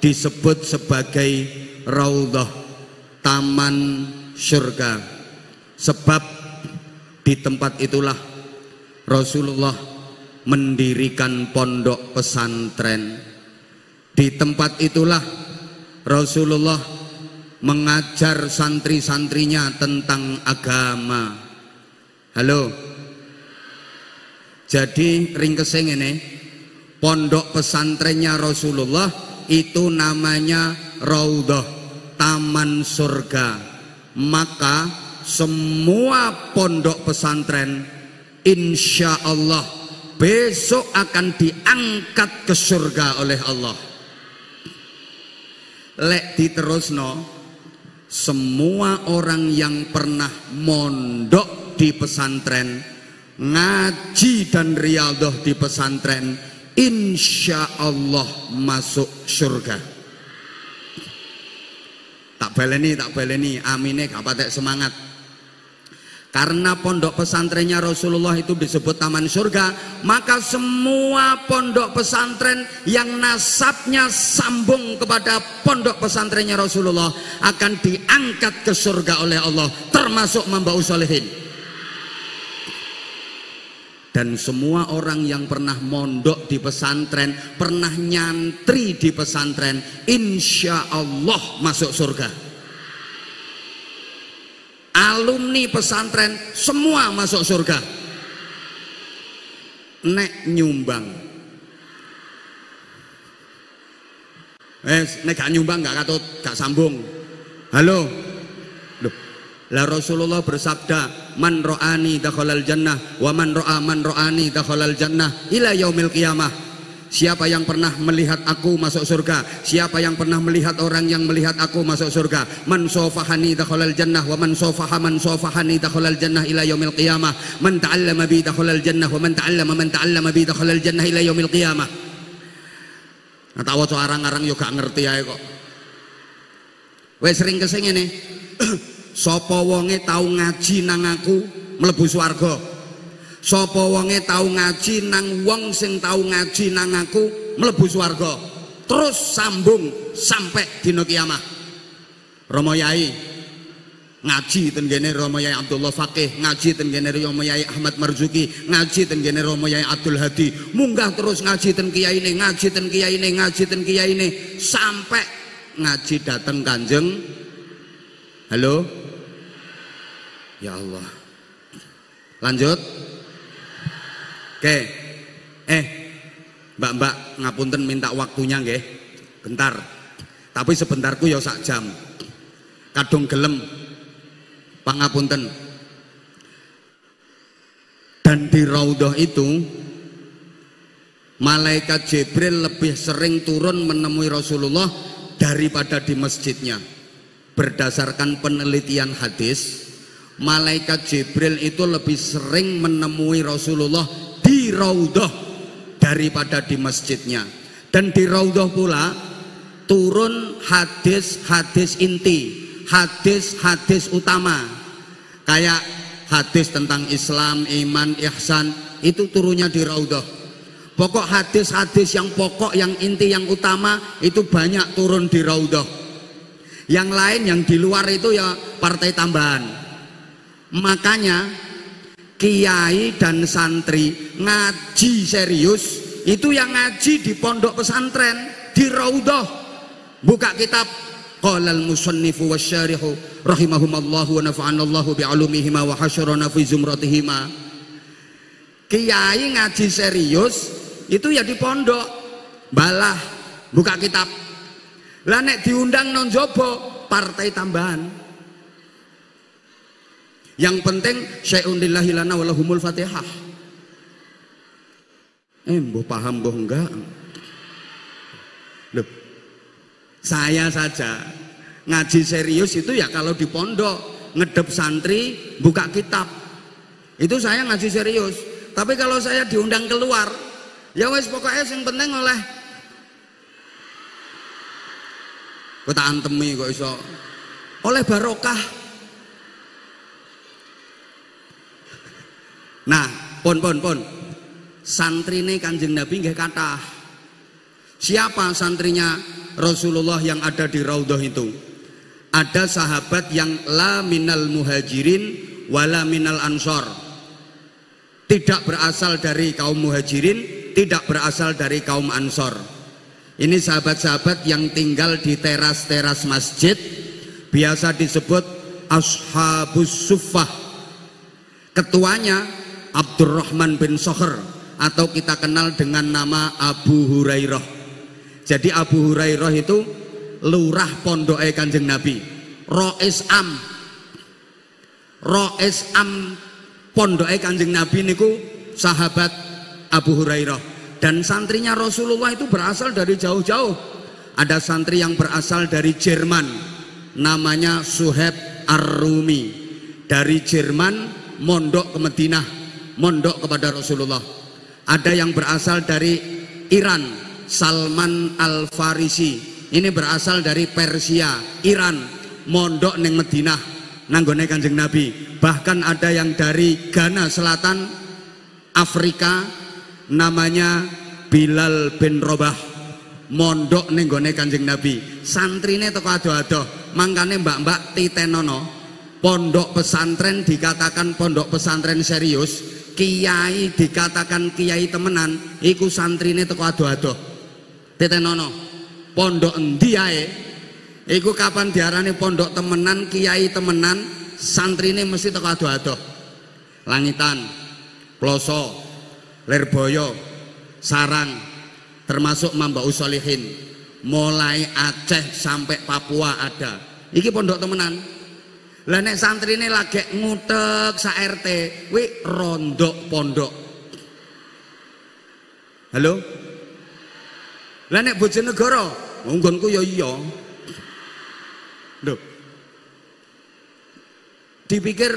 disebut sebagai raudhah, taman surga? Sebab di tempat itulah Rasulullah mendirikan pondok pesantren. Di tempat itulah Rasulullah mengajar santri-santrinya tentang agama. Halo. Jadi ringkesing ini, pondok pesantrennya Rasulullah itu namanya raudhah, taman surga. Maka semua pondok pesantren insya Allah besok akan diangkat ke surga oleh Allah. Lek diterusno, semua orang yang pernah mondok di pesantren, ngaji dan riyadhah di pesantren, insya Allah masuk surga. Tak baleni, amine gak patek semangat. Karena pondok pesantrennya Rasulullah itu disebut taman surga, maka semua pondok pesantren yang nasabnya sambung kepada pondok pesantrennya Rasulullah akan diangkat ke surga oleh Allah, termasuk Mamba'us Sholihin. Dan semua orang yang pernah mondok di pesantren, pernah nyantri di pesantren, insya Allah masuk surga. Alumni pesantren semua masuk surga. Nek nyumbang, nek gak nyumbang gak katut, gak sambung. Halo. Loh. Lah Rasulullah bersabda, man ro'ani dakhalal jannah wa man ro'ani dakhalal jannah ila yaumil qiyamah. Siapa yang pernah melihat aku masuk surga, siapa yang pernah melihat orang yang melihat aku masuk surga. Man sofahani dakhalal jannah wa man sofahani dakhalal jannah ila yaumil qiyamah. Man ta'allama bi dakhalal jannah wa man ta'allama bi dakhalal jannah ila yaumil qiyamah. Nah, tak waca arang-arang yo gak ngerti ae kok. Wis sering kesing ngene. Sapa wonge tau ngaji nang aku mlebu swarga. Sapa wonge tau ngaji nang wong sing tau ngaji nang aku mlebu swarga. Terus sambung sampai dina kiamat. Rama Yai ngaji ten kene Rama Yai Abdullah Faqih, ngaji ten kene Rama Yai Ahmad Marzuki, ngaji ten kene Rama Yai Abdul Hadi, munggah terus ngaji ten kiyaine, ngaji ten kiyaine, ngaji ten kiyaine sampai ngaji dateng Kanjeng. Halo. Ya Allah. Lanjut. Oke. Mbak-mbak ngapunten minta waktunya nggih. Bentar. Tapi sebentarku ya sak jam. Kadung gelem. Pangapunten. Dan di raudhah itu malaikat Jibril lebih sering turun menemui Rasulullah daripada di masjidnya. Berdasarkan penelitian hadis, malaikat Jibril itu lebih sering menemui Rasulullah di raudhah daripada di masjidnya. Dan di raudhah pula turun hadis-hadis inti, hadis-hadis utama. Kayak hadis tentang Islam, iman, ihsan itu turunnya di Raudhah. Pokok hadis-hadis yang pokok, yang inti, yang utama itu banyak turun di Raudhah. Yang lain yang di luar itu ya partai tambahan. Makanya kiai dan santri ngaji serius itu yang ngaji di pondok pesantren, di Raudhah. Buka kitab. Qala al-musannifu wasyarihu rahimahumallahu wa nafa'anallahu bi'alumihima wa hasyarana fi zumratihima. Kiai ngaji serius itu ya di pondok, balah buka kitab. Lah nek diundang non jobo partai tambahan. Yang penting syai'un lillahi lana wa lahumul Fatihah. Mbah paham mbah enggak? Loh, saya saja ngaji serius itu ya kalau di pondok, ngedep santri, buka kitab. Itu saya ngaji serius. Tapi kalau saya diundang keluar, ya wes pokoknya yang penting oleh kota antemi kok iso oleh barokah. Nah, pon santrine Kanjeng Nabi nggih kathah. Siapa santrinya Rasulullah yang ada di Raudhah itu? Ada sahabat yang la minal muhajirin wala minal ansor, tidak berasal dari kaum muhajirin, tidak berasal dari kaum ansor. Ini sahabat-sahabat yang tinggal di teras-teras masjid, biasa disebut ashabus suffah. Ketuanya Abdurrahman bin Sokhr, atau kita kenal dengan nama Abu Hurairah. Jadi Abu Hurairah itu lurah pondoke Kanjeng Nabi, Rois Am pondoke Kanjeng Nabi niku sahabat Abu Hurairah. Dan santrinya Rasulullah itu berasal dari jauh-jauh. Ada santri yang berasal dari Jerman, namanya Suhaib Ar-Rumi. Dari Jerman mondok ke Madinah, mondok kepada Rasulullah. Ada yang berasal dari Iran, Salman Al-Farisi. Ini berasal dari Persia, Iran, mondok neng Madinah, nanggone Kanjeng Nabi. Bahkan ada yang dari Ghana Selatan, Afrika, namanya Bilal bin Robah, mondok neng gone Kanjeng Nabi. Santrine teko ado-ado, mangkane mbak-mbak titenono. Pondok pesantren dikatakan pondok pesantren serius, kiai dikatakan kiai temenan, iku santrine teko ado-ado. Titenono. Pondok endi ae iku kapan diarani pondok temenan, kiai temenan, santrine mesti teko ado-ado. Langitan, Ploso, Lirboyo, Sarang, termasuk Mambaus Sholihin, mulai Aceh sampai Papua ada. Iki pondok temenan. Lah nek santrine lagi ngutek sak RT, wi rondok pondok. Halo? Lah nek Bojonegoro, nggonku ya iya. Loh. Dipikir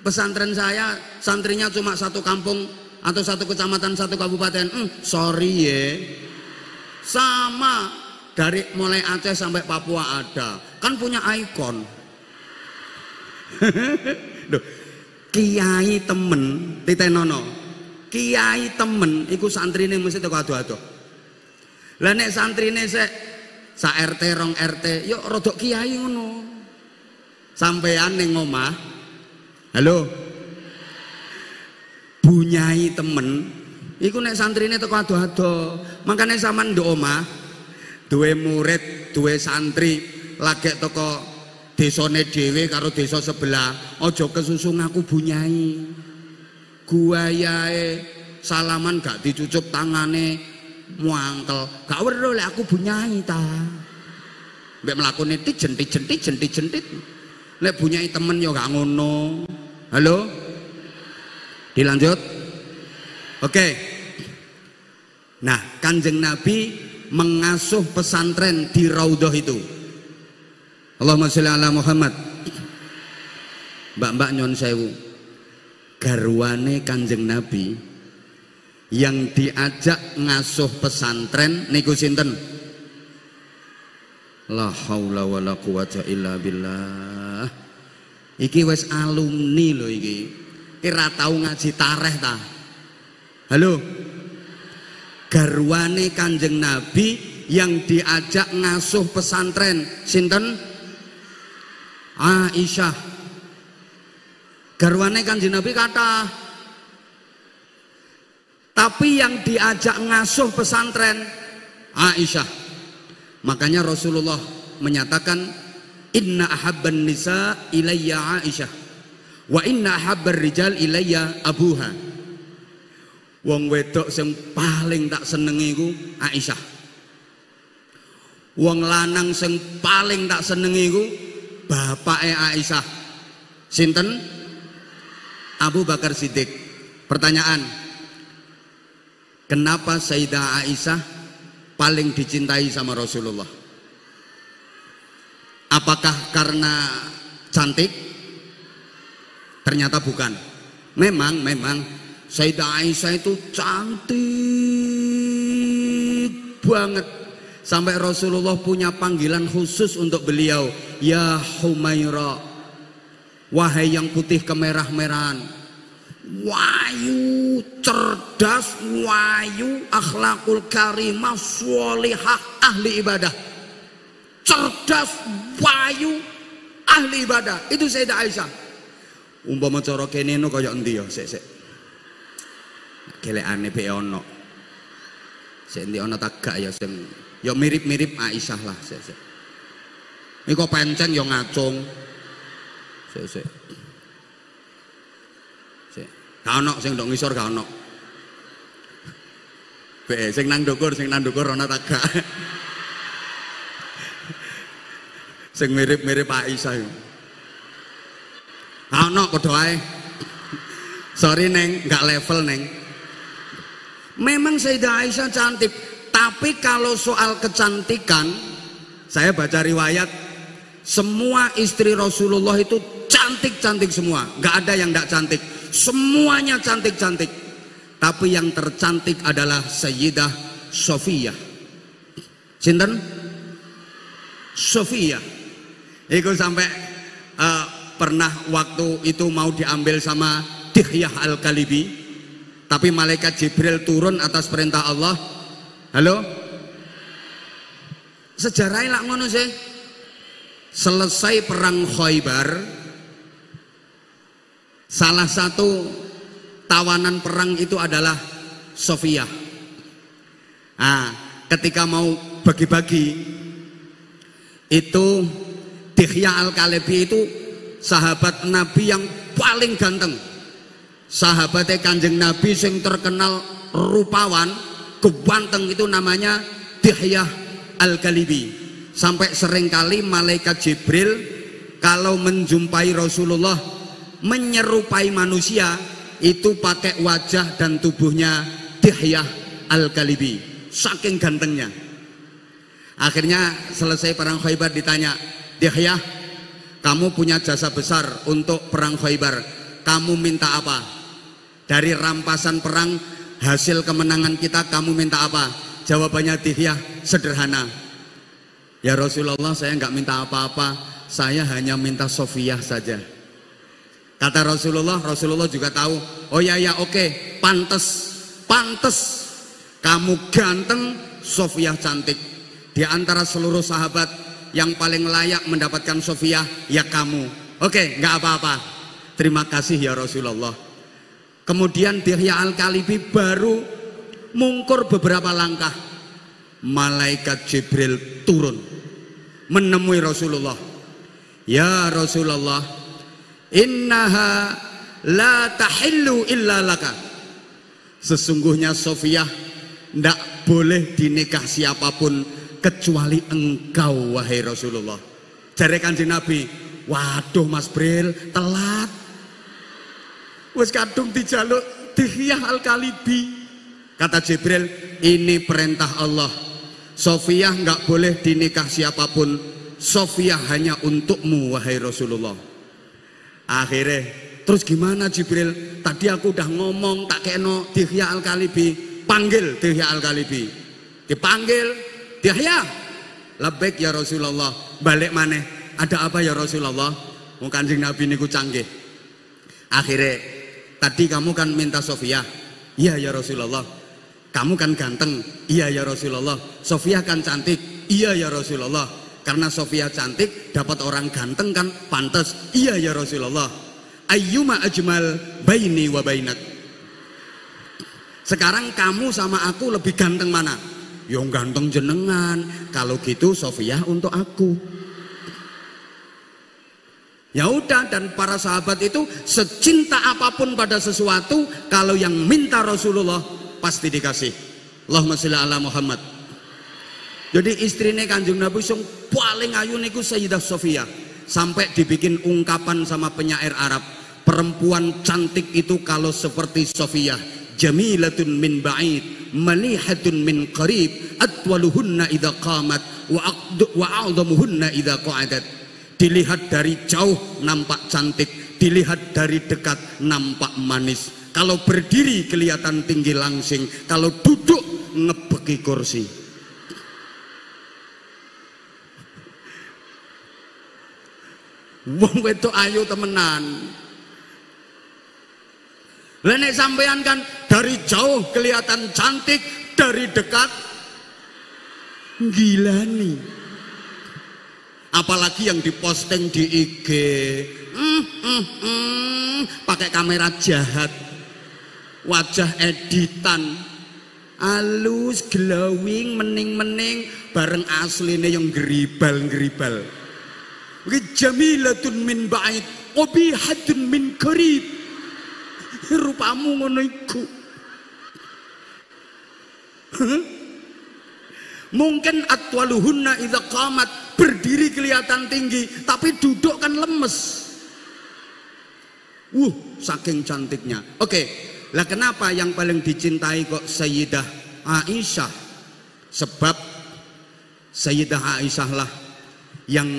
pesantren saya santrinya cuma satu kampung atau satu kecamatan, satu kabupaten. Sorry ya. Sama dari mulai Aceh sampai Papua ada. Kan punya ikon. Loh, kiai temen titenono. Kiai temen iku santrine mesti teko ado-ado. Lah nek santrine sik sak RT rong RT, yo rodok kiai ngono. Sampean ning omah. Halo. Bunyai temen iku nek santrine teko ado-ado. Makane sampean nduk omah duwe murid, duwe santri lagi teko desane dhewe karo desa sebelah, aja kesusu ngaku bunyai. Guayae salaman gak dicucup tangane muangkel. Gak weruh lek aku bunyai ta. Mbek mlakune jentit. Lek bunyai temen yo gak ngono. Halo? Dilanjut? Oke. Nah, Kanjeng Nabi mengasuh pesantren di Raudhah itu. Allahumma sholli ala Muhammad. Mbak-mbak nyon sewu. Garwane Kanjeng Nabi yang diajak ngasuh pesantren niku sinten? La haula wala quwata illa billah. Iki wis alumni lho iki. Kira tau ngaji tareh ta. Halo. Garwane Kanjeng Nabi yang diajak ngasuh pesantren sinten? Aisyah. Garwane Kanjeng Nabi kata. Tapi yang diajak ngasuh pesantren Aisyah. Makanya Rasulullah menyatakan inna ahabban nisa ilayya Aisyah wa inna ahabbar rijal ilayya abuha. Wong wedok sing paling tak senengi iku Aisyah. Wong lanang sing paling tak senengi iku bapake Aisyah. Sinten? Abu Bakar Siddiq. Pertanyaan, kenapa Sayyidah Aisyah paling dicintai sama Rasulullah? Apakah karena cantik? Ternyata bukan. Memang Sayyidah Aisyah itu cantik banget. Sampai Rasulullah punya panggilan khusus untuk beliau. Ya Humaira, wahai yang putih kemerah-merahan. Wayu, cerdas, wayu, akhlakul karimah, sholihah, ahli ibadah. Cerdas, wayu, ahli ibadah. Itu Sayyidah Aisyah. Umpama cara kene no kaya endi ya, sik. Gelekane be ono. Sik endi ono tagak ya sing ya mirip-mirip Aisyah lah, sik. Iki kok penceng ya ngacung. Sik. Gak ono sing ndok ngisor gak ono. Be sing nang ndukur ono tagak. Sing mirip-mirip Aisyah. Ana padha ae. Sorry Neng, enggak level Neng. Memang Sayyidah Aisyah cantik, tapi kalau soal kecantikan, saya baca riwayat semua istri Rasulullah itu cantik-cantik semua, enggak ada yang enggak cantik. Semuanya cantik-cantik. Tapi yang tercantik adalah Sayyidah Sofiyah. Sinten? Sofiyah. Iku sampai pernah waktu itu mau diambil sama Dihyah Al-Kalibi, tapi malaikat Jibril turun atas perintah Allah. Halo? Sejarahnya lak ngono sih. Selesai perang Khaybar, salah satu tawanan perang itu adalah Sofiyah. Nah, ketika mau bagi-bagi itu Dihyah Al-Kalibi itu sahabat Nabi yang paling ganteng. Sahabatnya Kanjeng Nabi yang terkenal rupawan, ganteng itu namanya Dihyah Al-Kalibi. Sampai seringkali malaikat Jibril kalau menjumpai Rasulullah menyerupai manusia itu pakai wajah dan tubuhnya Dihyah Al-Kalibi. Saking gantengnya. Akhirnya selesai perang Khaybar ditanya, Dihyah, kamu punya jasa besar untuk perang Khaybar, kamu minta apa? Dari rampasan perang, hasil kemenangan kita, kamu minta apa? Jawabannya Dihyah sederhana, ya Rasulullah, saya nggak minta apa-apa, saya hanya minta Sofiyah saja. Kata Rasulullah juga tahu, oh ya oke, pantes, kamu ganteng, Sofiyah cantik. Di antara seluruh sahabat yang paling layak mendapatkan Sofiyah ya kamu. Oke, nggak apa-apa. Terima kasih ya Rasulullah. Kemudian Dihyah Al-Kalibi baru mungkur beberapa langkah. Malaikat Jibril turun menemui Rasulullah. Ya Rasulullah, innaha la tahillu illa laka. Sesungguhnya Sofiyah tidak boleh dinikah siapapun kecuali engkau wahai Rasulullah. Jare Kanjeng Nabi, waduh Mas Bril, telat. Wis kadung dijaluk Dihyah Al-Kalibi. Kata Jibril, ini perintah Allah. Sofiyah nggak boleh dinikah siapapun. Sofiyah hanya untukmu wahai Rasulullah. Akhirnya, terus gimana Jibril? Tadi aku udah ngomong tak keno Dihyah Al-Kalibi. Panggil Dihyah Al-Kalibi. Dipanggil, Dihyah, labbaik ya Rasulullah. Balik maneh. Ada apa ya Rasulullah? Kanjeng Nabi niku canggih. Akhirnya tadi kamu kan minta Sofia. Iya ya Rasulullah. Kamu kan ganteng. Iya ya Rasulullah. Sofia kan cantik. Iya ya Rasulullah. Karena Sofia cantik dapat orang ganteng kan pantas. Iya ya Rasulullah. Ayyuma ajmal baini wa bainak. Sekarang kamu sama aku lebih ganteng mana? Yang ganteng jenengan. Kalau gitu Sofia untuk aku. Ya udah, dan para sahabat itu secinta apapun pada sesuatu, kalau yang minta Rasulullah pasti dikasih. Allahumma sholli ala Muhammad. Jadi istrinya Kanjeng Nabi sing paling ayu niku Sayyidah Sofia. Sampai dibikin ungkapan sama penyair Arab, perempuan cantik itu kalau seperti Sofia, jamilatun min ba'id, malihatun min qarib, atwaluhunna idza qamat wa a'dhamuhunna idza qa'adat. Dilihat dari jauh nampak cantik, dilihat dari dekat nampak manis. Kalau berdiri kelihatan tinggi langsing, kalau duduk ngebeki kursi. Wong wedok ayu temenan. Lah nek sampean kan dari jauh kelihatan cantik, dari dekat gilani. Apalagi yang diposting di IG, pakai kamera jahat, wajah editan, halus, glowing, mening-mening, bareng aslinya yang geribal-geribal. Jamilatun min ba'id, obihatun min qarib. Rupamu ngono iku. Mungkin atwaluhunna idza qamat, berdiri kelihatan tinggi, tapi duduk kan lemes. Saking cantiknya. Oke, lah kenapa yang paling dicintai kok Sayyidah Aisyah? Sebab Sayyidah Aisyah lah yang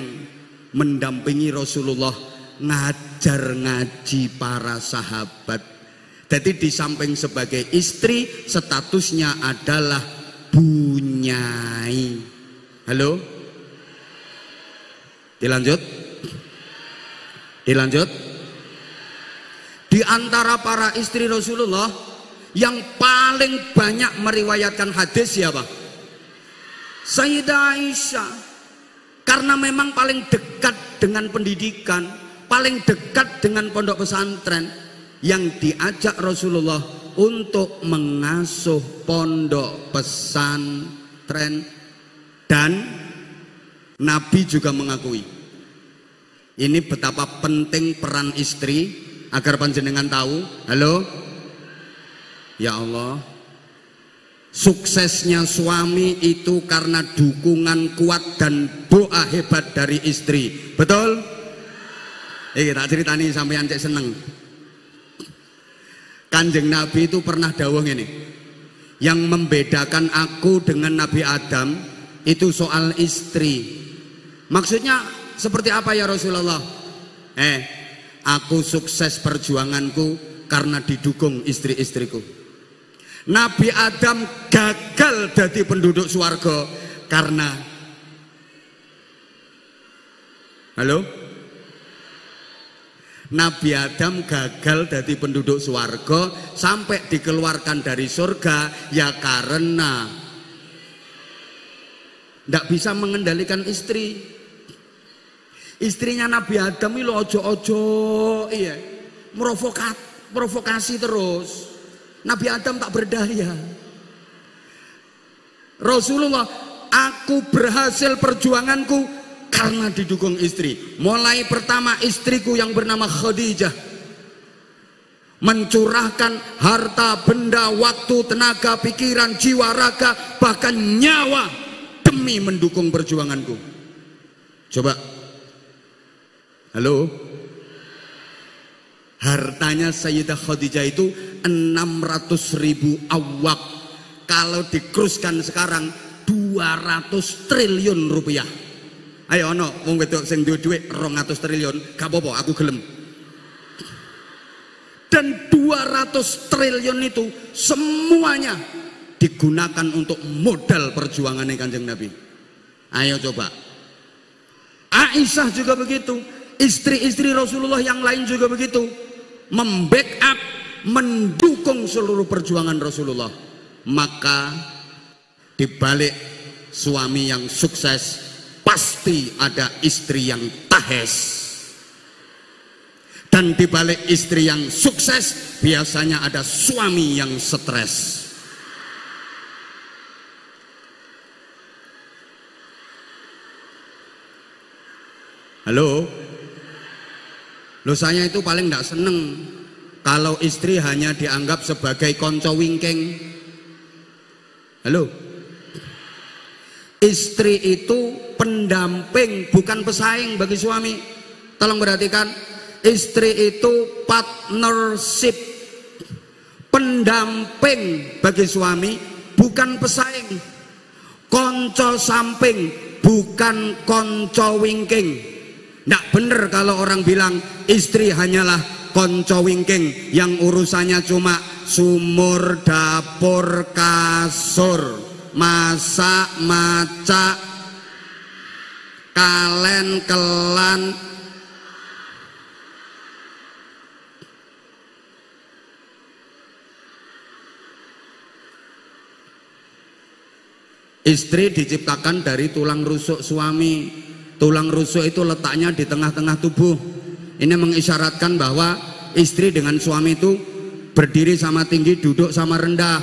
mendampingi Rasulullah ngajar ngaji para sahabat. Jadi di samping sebagai istri, statusnya adalah bunyai. Halo? Dilanjut? Di antara para istri Rasulullah yang paling banyak meriwayatkan hadis siapa? Sayyidah Aisyah. Karena memang paling dekat dengan pendidikan, paling dekat dengan pondok pesantren, yang diajak Rasulullah untuk mengasuh pondok pesantren. Dan Nabi juga mengakui ini betapa penting peran istri, agar panjenengan tahu. Halo? Ya Allah, suksesnya suami itu karena dukungan kuat dan doa hebat dari istri. Betul? Tak ceritani sampean cek seneng. Kanjeng Nabi itu pernah dawuh ini, yang membedakan aku dengan Nabi Adam itu soal istri. Maksudnya seperti apa ya Rasulullah? Aku sukses perjuanganku karena didukung istri-istriku. Nabi Adam gagal jadi penduduk swarga karena Nabi Adam gagal jadi penduduk swarga sampai dikeluarkan dari surga ya karena tidak bisa mengendalikan istri. Istrinya Nabi Adam itu ojo-ojo provokasi terus. Nabi Adam tak berdaya. Rasulullah, aku berhasil perjuanganku karena didukung istri. Mulai pertama istriku yang bernama Khadijah mencurahkan harta, benda, waktu, tenaga, pikiran, jiwa, raga, bahkan nyawa demi mendukung perjuanganku. Coba, halo? Hartanya Sayyidah Khadijah itu 600.000 awak. Kalau dikruskan sekarang 200 triliun rupiah. Ayo ono wong wedok sing duwe dhuwit 200 triliun, gak apa-apa aku gelem. Dan 200 triliun itu semuanya digunakan untuk modal perjuangannya Kanjeng Nabi. Ayo coba. Aisyah juga begitu. istri-istri Rasulullah yang lain juga begitu, membackup, mendukung seluruh perjuangan Rasulullah. Maka di balik suami yang sukses pasti ada istri yang tahes. Dan di balik istri yang sukses biasanya ada suami yang stres. Halo? Loh, saya itu paling tidak seneng kalau istri hanya dianggap sebagai konco wingking. Halo? Istri itu pendamping, bukan pesaing bagi suami. Tolong perhatikan, istri itu partnership, pendamping bagi suami, bukan pesaing. Konco samping, bukan konco wingking. Nggak bener kalau orang bilang istri hanyalah konco wingking yang urusannya cuma sumur, dapur, kasur, masak, macak, kalen, kelan. Istri diciptakan dari tulang rusuk suami. Tulang rusuk itu letaknya di tengah-tengah tubuh. Ini mengisyaratkan bahwa istri dengan suami itu berdiri sama tinggi, duduk sama rendah.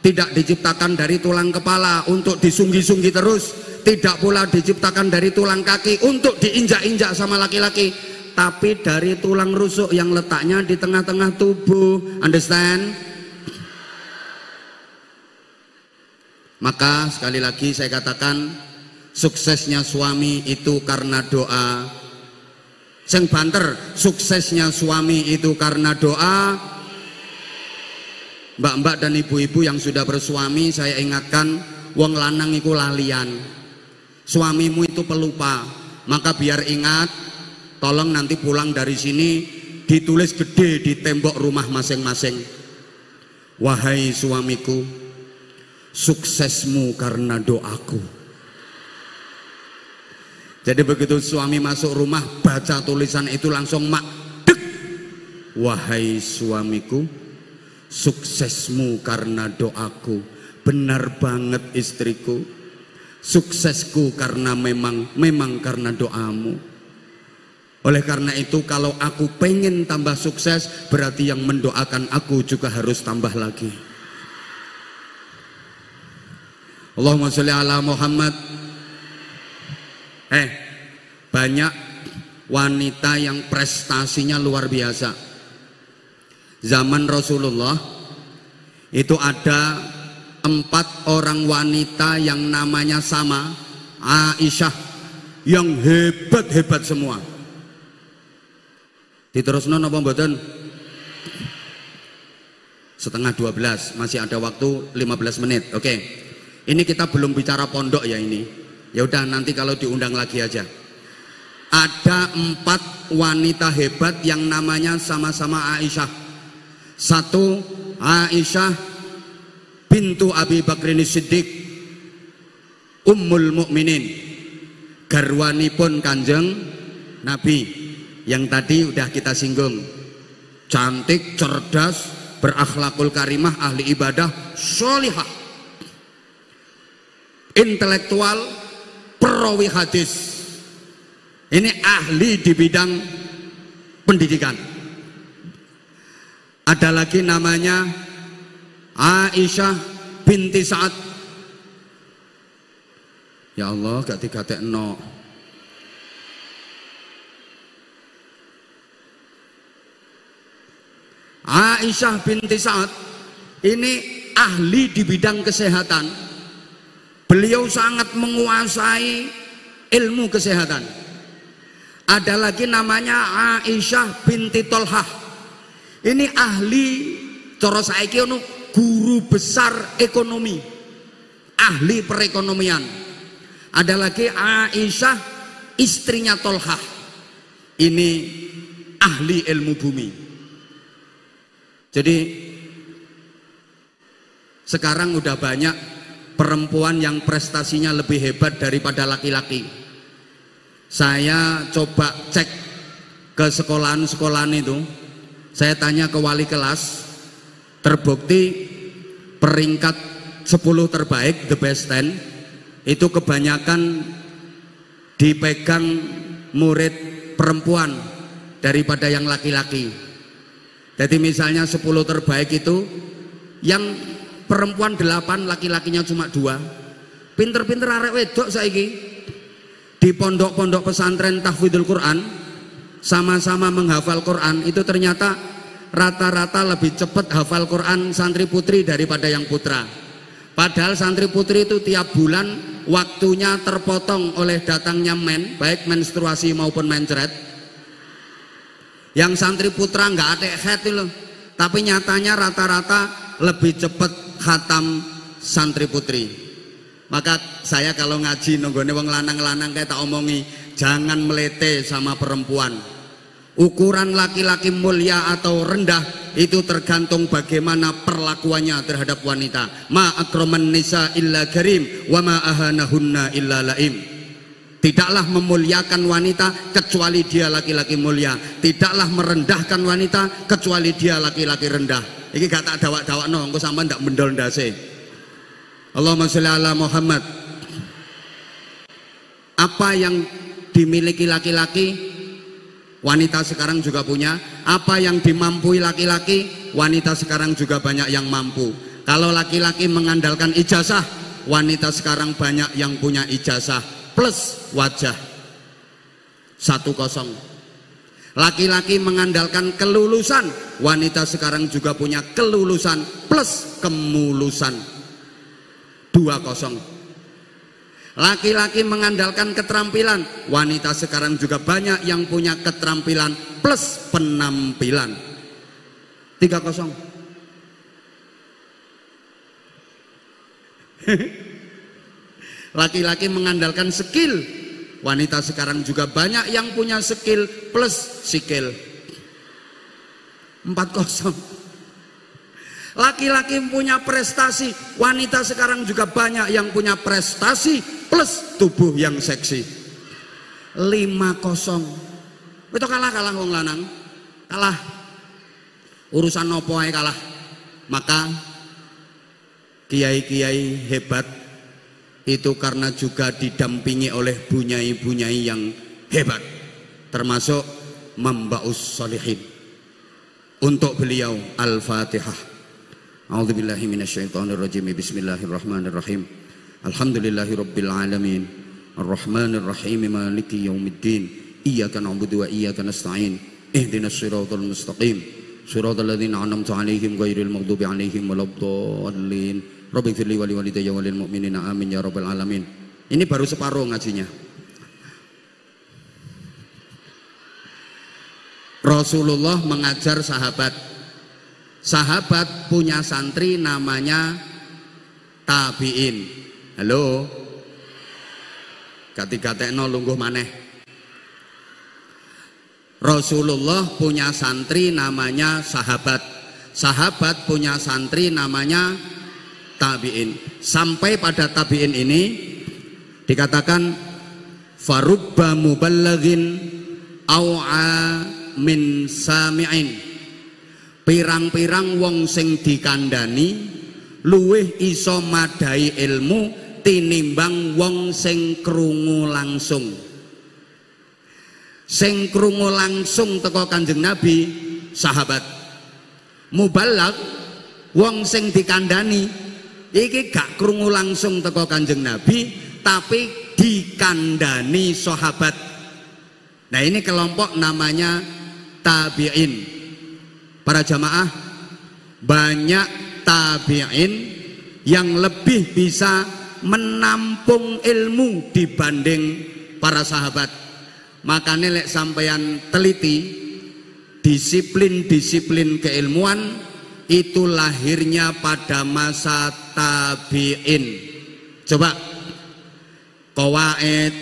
Tidak diciptakan dari tulang kepala untuk disunggi-sunggi terus. Tidak pula diciptakan dari tulang kaki untuk diinjak-injak sama laki-laki. Tapi dari tulang rusuk yang letaknya di tengah-tengah tubuh. Understand? Maka sekali lagi saya katakan, suksesnya suami itu karena doa. Sing banter, suksesnya suami itu karena doa. Mbak-mbak dan ibu-ibu yang sudah bersuami, saya ingatkan, wong lanang iku lalian. Suamimu itu pelupa. Maka biar ingat, tolong nanti pulang dari sini ditulis gede di tembok rumah masing-masing. Wahai suamiku, suksesmu karena doaku. Jadi begitu suami masuk rumah, baca tulisan itu langsung makdek. Wahai suamiku, suksesmu karena doaku. Benar banget istriku, suksesku karena memang karena doamu. Oleh karena itu kalau aku pengen tambah sukses, berarti yang mendoakan aku juga harus tambah lagi. Allahumma sholli ala Muhammad. Banyak wanita yang prestasinya luar biasa. Zaman Rasulullah itu ada 4 orang wanita yang namanya sama, Aisyah, yang hebat-hebat semua. Diterusno napa mboten? Setengah 12, masih ada waktu 15 menit. Oke. Ini kita belum bicara pondok ya ini. Ya udah nanti kalau diundang lagi aja. Ada 4 wanita hebat yang namanya sama-sama Aisyah. 1, Aisyah bintu Abi Bakrin Siddiq, Ummul Mukminin, garwanipun Kanjeng Nabi, yang tadi udah kita singgung. Cantik, cerdas, berakhlakul karimah, ahli ibadah, sholihah, intelektual, perawi hadis. Ini ahli di bidang pendidikan. Ada lagi namanya Aisyah binti Sa'ad. Ya Allah, gak digatekno. Aisyah binti Sa'ad ini ahli di bidang kesehatan. Beliau sangat menguasai ilmu kesehatan. Ada lagi namanya Aisyah binti Tolhah. Ini ahli, cara saiki ono guru besar ekonomi, ahli perekonomian. Ada lagi Aisyah istrinya Tolhah. Ini ahli ilmu bumi. Jadi sekarang udah banyak perempuan yang prestasinya lebih hebat daripada laki-laki. Saya coba cek ke sekolahan-sekolahan itu, saya tanya ke wali kelas, terbukti peringkat 10 terbaik, the best 10, itu kebanyakan dipegang murid perempuan daripada yang laki-laki. Jadi misalnya 10 terbaik itu yang perempuan 8, laki-lakinya cuma 2. Pinter-pinter arek wedok saiki di pondok-pondok pesantren tahfidzul Quran, sama-sama menghafal Quran, itu ternyata rata-rata lebih cepat hafal Quran santri putri daripada yang putra. Padahal santri putri itu tiap bulan waktunya terpotong oleh datangnya baik menstruasi maupun mencret. Yang santri putra nggak ada head loh, tapi nyatanya rata-rata lebih cepat khatam santri putri. Maka saya kalau ngaji nonggone wong lanang-lanang kayak tak omongi, jangan melete sama perempuan. Ukuran laki-laki mulia atau rendah itu tergantung bagaimana perlakuannya terhadap wanita. Ma akraman nisa illa karim wa ma ahanahunna illa laim. Tidaklah memuliakan wanita kecuali dia laki-laki mulia. Tidaklah merendahkan wanita kecuali dia laki-laki rendah. Ini gak tak dawak-dawakno, engko sampean ndak mendol ndase. Allahumma sholli ala Muhammad. Apa yang dimiliki laki-laki, wanita sekarang juga punya. Apa yang dimampui laki-laki, wanita sekarang juga banyak yang mampu. Kalau laki-laki mengandalkan ijazah, wanita sekarang banyak yang punya ijazah plus wajah. 1-0. Laki-laki mengandalkan kelulusan, wanita sekarang juga punya kelulusan plus kemulusan. 2-0. Laki-laki mengandalkan keterampilan, wanita sekarang juga banyak yang punya keterampilan plus penampilan. 3-0. Laki-laki mengandalkan skill, wanita sekarang juga banyak yang punya skill plus skill. 4-0. Laki-laki punya prestasi, wanita sekarang juga banyak yang punya prestasi plus tubuh yang seksi. 5-0. Itu kalah wong lanang. Kalah. Urusan nopo ae kalah. Maka kiai-kiai hebat itu karena juga didampingi oleh bunyai-bunyai yang hebat, termasuk Mambaus Sholihin. Untuk beliau Al-Fatihah. A'udzubillahi minasyaitonirrajim. Bismillahirrahmanirrahim. Alhamdulillahirabbil alamin. Arrahmanirrahim. Maliki yaumiddin. Iyyaka na'budu wa iyyaka nasta'in. Ihdinas siratal mustaqim. Siratal ladzina an'amta 'alaihim ghairil maghdubi 'alaihim waladdallin. Rabbighfirli wa liwalidayya wa lil mu'minina amin ya rabbal alamin. Ini baru separuh ngajinya. Rasulullah mengajar sahabat. Sahabat punya santri namanya tabi'in. Halo. Kati-katekno lungguh maneh. Rasulullah punya santri namanya sahabat. Sahabat punya santri namanya tabi'in. Sampai pada tabi'in ini dikatakan farubba muballaghin au'a min sami'in. Pirang-pirang wong sing dikandani luwih iso madai ilmu tinimbang wong sing krungu langsung. Sing krungu langsung teko Kanjeng Nabi sahabat. Mubalagh wong sing dikandani iki gak krungu langsung teko Kanjeng Nabi tapi dikandani sahabat. Nah ini kelompok namanya tabi'in. Para jamaah, banyak tabi'in yang lebih bisa menampung ilmu dibanding para sahabat. Makanya lek sampeyan teliti disiplin-disiplin keilmuan itu lahirnya pada masa tabi'in. Coba qawaid,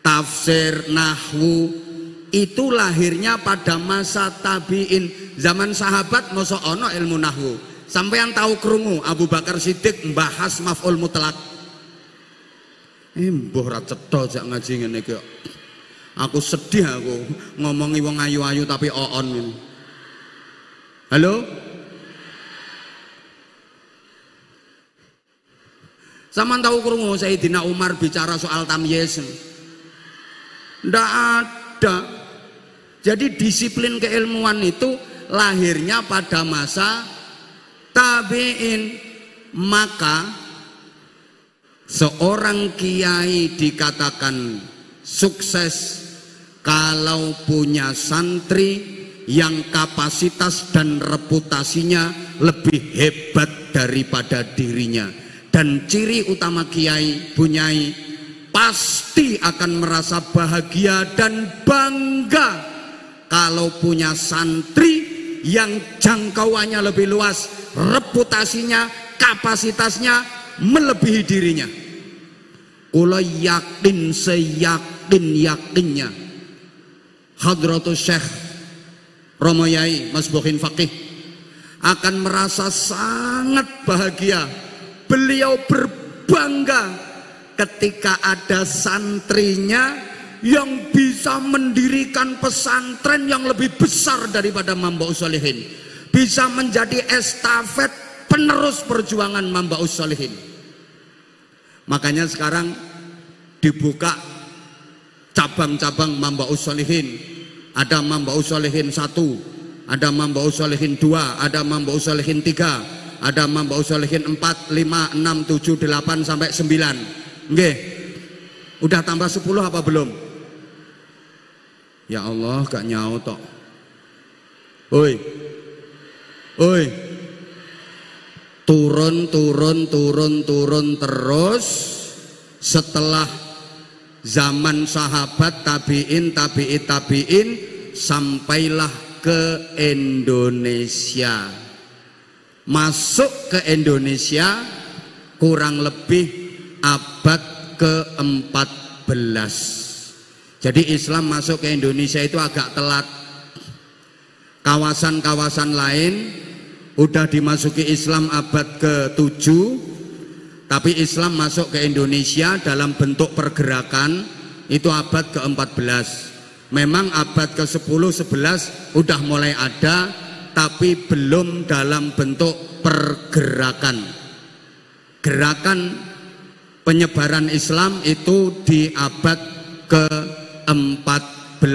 tafsir, nahwu itu lahirnya pada masa tabi'in. Zaman sahabat mosok ono ilmu nahwu. Sampeyan tahu krungu Abu Bakar Siddiq membahas maf'ul mutlak. Mbuh ra cetha jak ngaji ngene iki. Aku sedih aku ngomongi wong ayu-ayu tapi oon. Halo? Sama tahu krungu Sayyidina Umar bicara soal tamyiz? Ndak ada. Jadi disiplin keilmuan itu lahirnya pada masa tabi'in. Maka seorang kiai dikatakan sukses kalau punya santri yang kapasitas dan reputasinya lebih hebat daripada dirinya. Dan ciri utama kiai, bunyai, pasti akan merasa bahagia dan bangga kalau punya santri yang jangkauannya lebih luas, reputasinya, kapasitasnya melebihi dirinya. Kula yakin seyakin-yakinnya Hadratus Syekh Romo Yai Mas Bohin Fakih akan merasa sangat bahagia. Beliau berbangga ketika ada santrinya yang bisa mendirikan pesantren yang lebih besar daripada Mambaus Sholihin, bisa menjadi estafet penerus perjuangan Mambaus Sholihin. Makanya sekarang dibuka cabang-cabang Mambaus Sholihin. Ada Mambaus Sholihin 1, ada Mambaus Sholihin 2, ada Mambaus Sholihin 3, ada Mambaus Sholihin 4, 5, 6, 7, 8 sampai 9. Nggih. Udah tambah 10 apa belum? Ya Allah, gak nyaut tok. Oi. Oi. Turun terus setelah zaman sahabat, tabi'in sampailah ke Indonesia. Masuk ke Indonesia kurang lebih abad ke-14. Jadi Islam masuk ke Indonesia itu agak telat. Kawasan-kawasan lain udah dimasuki Islam abad ke-7, tapi Islam masuk ke Indonesia dalam bentuk pergerakan itu abad ke-14. Memang abad ke-10, 11 udah mulai ada, tapi belum dalam bentuk pergerakan. Gerakan penyebaran Islam itu di abad ke-14.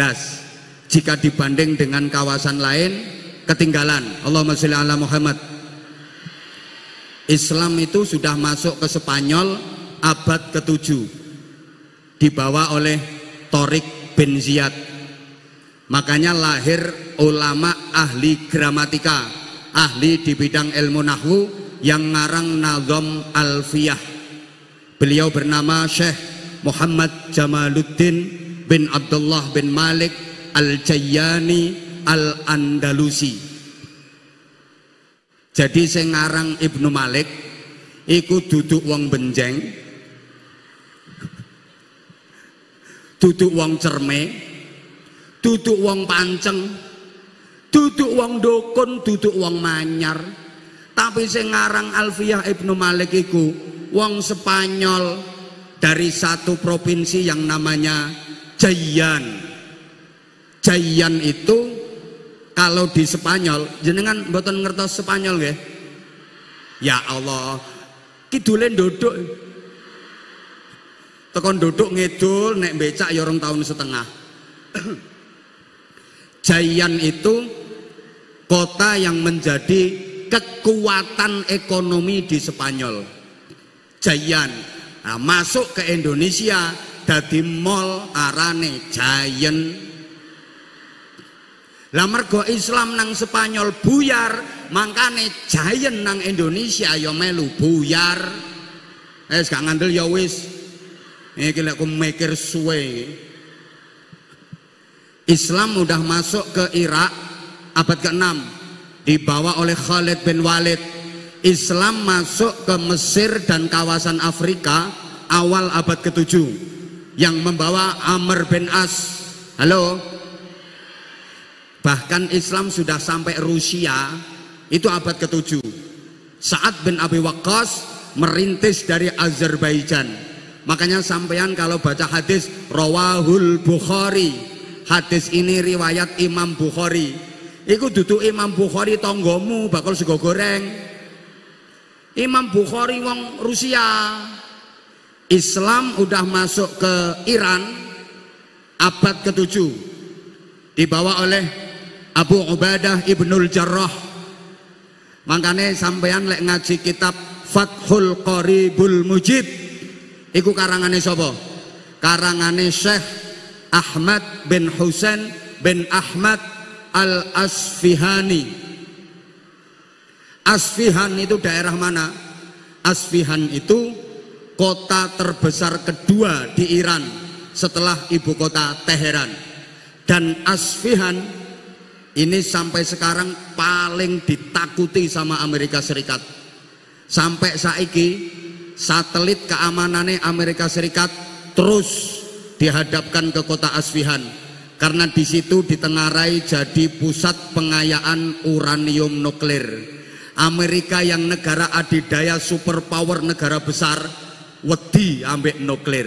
Jika dibanding dengan kawasan lain, ketinggalan. Allahumma sholli ala Muhammad. Islam itu sudah masuk ke Spanyol abad ke-7, dibawa oleh Tariq bin Ziyad. Makanya lahir ulama ahli gramatika, ahli di bidang ilmu nahwu yang ngarang Nazam Alfiyah. Beliau bernama Syekh Muhammad Jamaluddin bin Abdullah bin Malik Al-Jayyani Al-Andalusi. Jadi sing ngarang Ibnu Malik iku duduk wong benjeng, duduk wong cerme, duduk wong panceng, duduk wong dukun, duduk wong manyar. Tapi sing ngarang Alfiyah Ibnu Malik iku wong Spanyol dari satu provinsi yang namanya Jayan. Jayan itu kalau di Spanyol, jenengan mboten ngertos Spanyol nggih? Ya Allah, kidule nduduk. Tekon nduduk ngidul nek becak ya 2 tahun setengah. Jayan itu kota yang menjadi kekuatan ekonomi di Spanyol. Jayan. Nah, masuk ke Indonesia dadi mall arane Giant. Lah mergo Islam nang Spanyol buyar, mangkane Giant nang Indonesia ya melu buyar. Wis gak ngandel ya wis. Iki lek aku mikir suwe. Islam udah masuk ke Irak abad ke-6, dibawa oleh Khalid bin Walid. Islam masuk ke Mesir dan kawasan Afrika awal abad ke-7 yang membawa Amr bin As. Halo. Bahkan Islam sudah sampai Rusia itu abad ke-7. Sa'ad bin Abi Waqqas merintis dari Azerbaijan, Makanya sampean kalau baca hadis rawahul Bukhari, hadis ini riwayat Imam Bukhari, iku dudu Imam Bukhari tonggomu bakal sego goreng. Imam Bukhari wong Rusia. Islam udah masuk ke Iran abad ke-7, dibawa oleh Abu Ubadah Ibnul Jarrah. Makanya sampean lek ngaji kitab Fathul Qaribul Mujib, iku karangane sapa? Karangane Syekh Ahmad bin Husain bin Ahmad Al-Asfihani. Asfihan itu daerah mana? Asfihan itu kota terbesar kedua di Iran setelah ibu kota Teheran. Dan Asfihan ini sampai sekarang paling ditakuti sama Amerika Serikat. Sampai saiki satelit keamanannya Amerika Serikat terus dihadapkan ke kota Asfihan karena di situ ditengarai jadi pusat pengayaan uranium nuklir. Amerika yang negara adidaya superpower, negara besar, wedi ambek nuklir.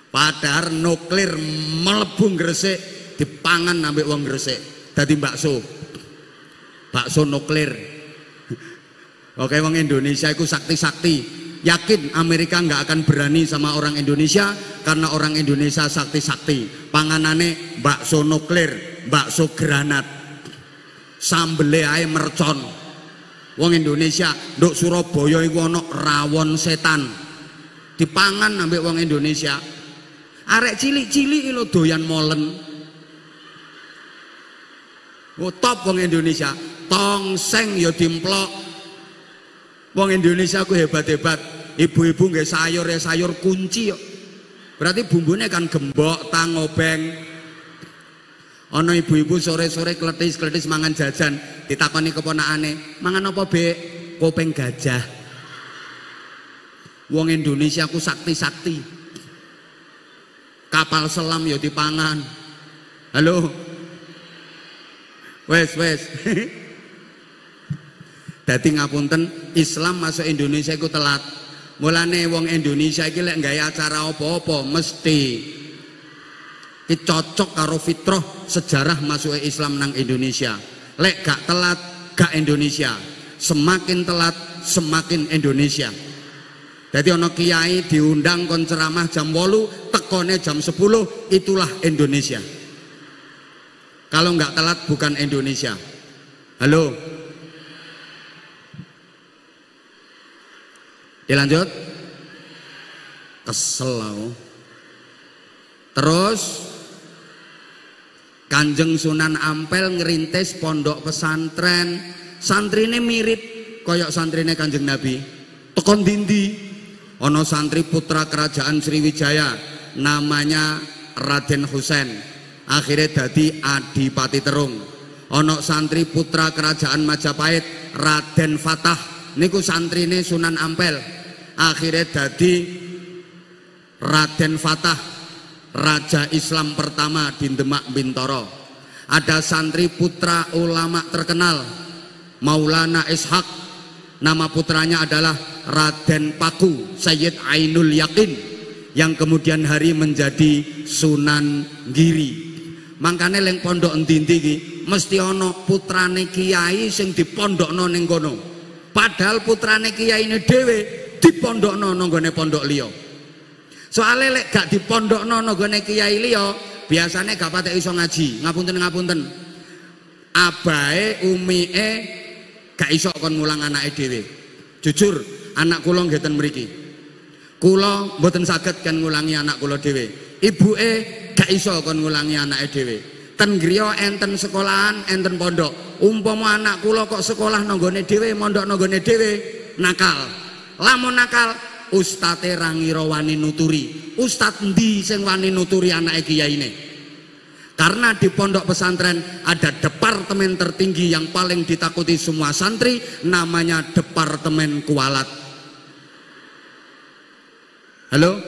Padahal nuklir melebung Gresik dipangan ambek wong Gresik. Dadi bakso nuklir. Oke, wong Indonesia itu sakti-sakti. Yakin Amerika nggak akan berani sama orang Indonesia karena orang Indonesia sakti-sakti. Panganane bakso nuklir, bakso granat, sambele ae mercon. Wong Indonesia nduk Surabaya iku ana rawon setan. Dipangan ambek wong Indonesia. Arek cilik-cilik lho doyan molen. Oh, top wong Indonesia. Tongseng ya dimplok. Wong Indonesia ku hebat-hebat. Ibu-ibu nggih sayur ya sayur kunci kok. Berarti bumbune kan gembok, tangobeng. Ana ibu-ibu sore-sore kletis-kletis mangan jajan, ditakoni keponakane, "Mangan apa, Bek?" "Kopeng gajah." Wong Indonesia ku sakti-sakti. Kapal selam ya dipangan. Halo. Wes. Dadi ngapunten, Islam masuk Indonesia iku telat. Mulane wong Indonesia iki lek gawe acara apa-apa mesti iki cocok karo fitrah sejarah masuk Islam nang Indonesia. Lek gak telat gak Indonesia. Semakin telat semakin Indonesia. Jadi ono kiai diundang kon ceramah jam 8, tekone jam 10, itulah Indonesia. Kalau nggak telat bukan Indonesia. Halo. Dilanjut. Kesel aku. Terus Kanjeng Sunan Ampel ngerintis pondok pesantren. Santrine mirip koyok santrine Kanjeng Nabi. Tekon dindi. Ono santri putra kerajaan Sriwijaya namanya Raden Husain, akhirnya dadi Adipati Terung. Ono santri putra kerajaan Majapahit Raden Fatah, niku santrine Sunan Ampel, akhirnya dadi Raden Fatah, raja Islam pertama di Demak Bintoro. Ada santri putra ulama terkenal Maulana Ishak, nama putranya adalah Raden Paku Sayyid Ainul Yakin, yang kemudian hari menjadi Sunan Giri. Makanya leng pondok endi-endi iki mesti ana putrane kiai sing dipondokno ning kono. Padahal putrane kiyaine dhewe dipondokno nang gone pondok liya. Soale lek gak dipondokno nang gone kiai liya, biasane gak patek iso ngaji. Ngapunten. Abahe umike gak iso kon mulang anake dhewe. Jujur, anak kula ngeten mriki. Kula mboten saged kan ngulangi anak kula dhewe. Ibuke gak iso kon ngulangi anake dhewe. Ten griya enten sekolahan, enten pondok. Umpama anak kula kok sekolah nang gone dhewe, mondok nang gone dhewe, nakal. Lamun nakal, ustate ra ngira wani nuturi. Ustad endi sing wani nuturi anake kiyaine? Karena di pondok pesantren ada departemen tertinggi yang paling ditakuti semua santri, namanya Departemen Kualat. Halo?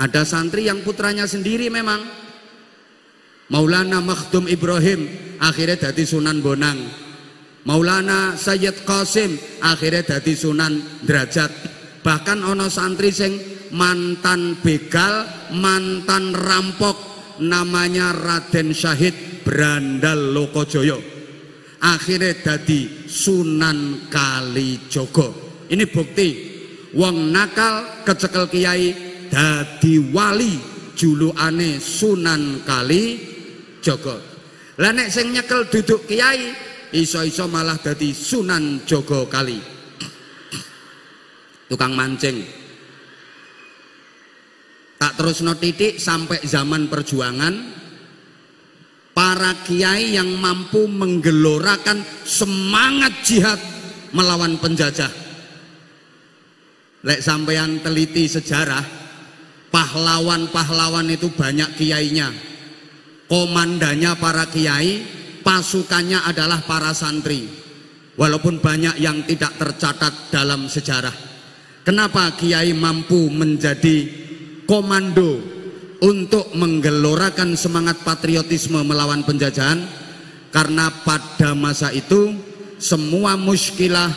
Ada santri yang putranya sendiri memang Maulana Makhdum Ibrahim, akhirnya dadi Sunan Bonang. Maulana Sayyid Qasim, akhirnya dadi Sunan Derajat. Bahkan ono santri sing mantan begal, mantan rampok, namanya Raden Syahid Brandal Lokojoyo. Akhirnya dadi Sunan Kalijogo. Ini bukti wong nakal kecekel kiai dadi wali, julukane Sunan Kalijogo. Lah nek sing nyekel duduk kiai iso-iso malah dadi Sunan Jogo Kali. Tukang mancing. Tak terusno titik sampai zaman perjuangan, para kiai yang mampu menggelorakan semangat jihad melawan penjajah. Lek sampean teliti sejarah, pahlawan-pahlawan itu banyak kiainya. Komandannya para kiai, pasukannya adalah para santri. Walaupun banyak yang tidak tercatat dalam sejarah. Kenapa kiai mampu menjadi komando untuk menggelorakan semangat patriotisme melawan penjajahan? Karena pada masa itu semua muskilah,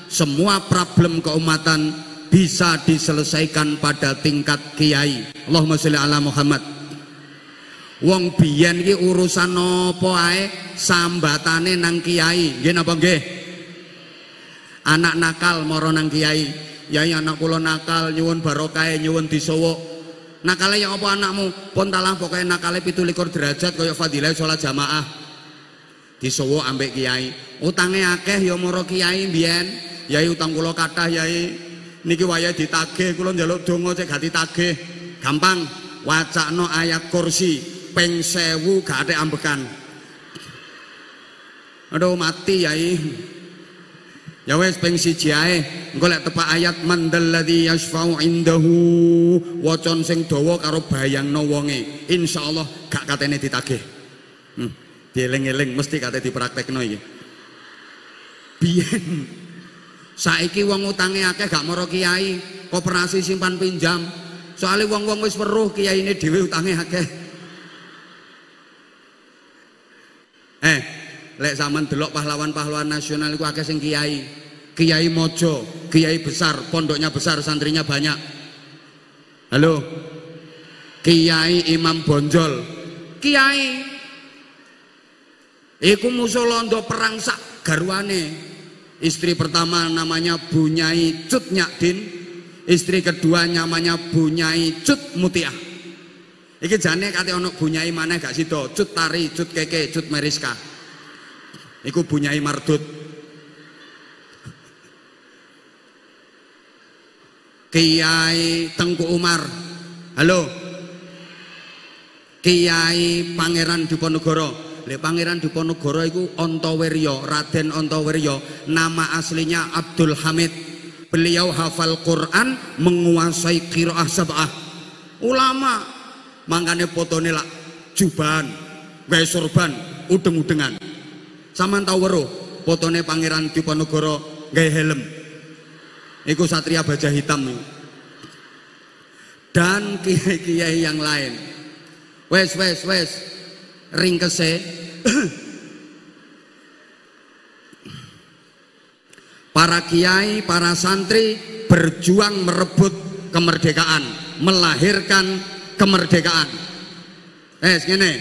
semua problem keumatan bisa diselesaikan pada tingkat kiai. Allahumma sholli ala Muhammad. Wong biyen iki urusan apa ae sambatane nang kiai. Nggih napa nggih? Anak nakal mara nang kiai. Yai anak kula nakal nyuwun barokah, nyuwun disuwuk. Nakale ya apa anakmu? Pun talah pokoke nakale 17 derajat kaya fadilah salat jamaah. Disuwuk ambek kiai. Utange akeh ya mara kiai mbiyen. Yai utang kula kathah yai. Niki wayahe ditagih, kula njaluk donga cek gak ditagih. Gampang, wacana ayat kursi ping 1000 gak atek ambekan. Aduh mati yai. Ya wes ping 1 ae. Engko lek tepak ayat mandalladzi yasfa'u indahu wacon sing dawa karo bayangno wonge. Insyaallah gak katene ditagih. Dieling-eling mesti kate dipraktekno iki. Biyen saiki wong utange akeh gak mara kiai, koperasi simpan pinjam. Soale wong-wong wis weruh kiyaine dhewe utange akeh. Lek sampean delok pahlawan-pahlawan nasional iku akeh sing kiai. Kiai Mojo, kiai besar, pondoknya besar, santrinya banyak. Halo. Kiai Imam Bonjol. Kiai iku musuh londo perang sak garwane. Istri pertama namanya Bunyai Cut Nyakdin, istri kedua namanya Bunyai Cut Mutiah. Iki jane kate ana Bunyai maneh gak sida, Cut Tari, Cut Keke, Cut Meriska. Iku Bunyai Mardut. Kiai Tengku Umar. Halo. Kiai Pangeran Diponegoro. Lek Pangeran Diponegoro iku Antawirya, Raden Antawirya, nama aslinya Abdul Hamid. Beliau hafal Quran, menguasai qiraah sab'ah. Ulama, mangkane fotone lak jubahan, gawe sorban, udeng-udengan. Sampeyan tau weruh fotone Pangeran Diponegoro gawe helm. Iku Satria Baja Hitam. Dan kiai-kiai yang lain. Wes. Ringkese para kiai, para santri berjuang merebut kemerdekaan, melahirkan kemerdekaan. Ngene.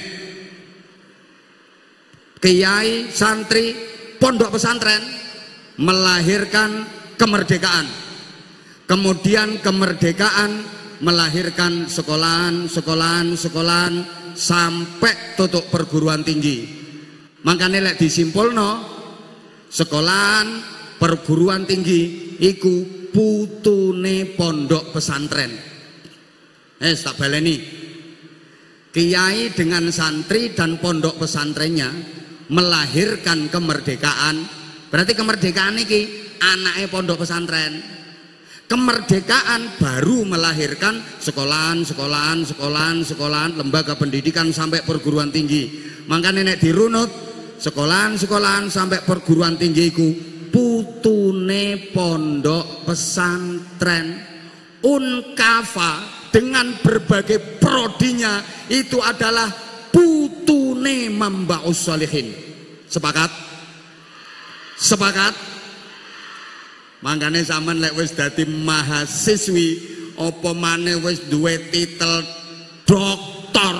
Kiai, santri, pondok pesantren melahirkan kemerdekaan. Kemudian kemerdekaan melahirkan sekolahan sampai tutup perguruan tinggi. Makanya lek disimpulno, sekolahan perguruan tinggi iku putune pondok pesantren. Tak baleni. Kiai dengan santri dan pondok pesantrennya melahirkan kemerdekaan. Berarti kemerdekaan iki anake pondok pesantren. Kemerdekaan baru melahirkan sekolahan, lembaga pendidikan sampai perguruan tinggi. Makanya nek dirunut, sekolahan sampai perguruan tinggi iku putune pondok pesantren. Unkafa dengan berbagai prodinya itu adalah putune Mambaus Shalihin. Sepakat? Mangkane sampean lek wis dadi mahasiswi apa maneh wis duwe titel doktor,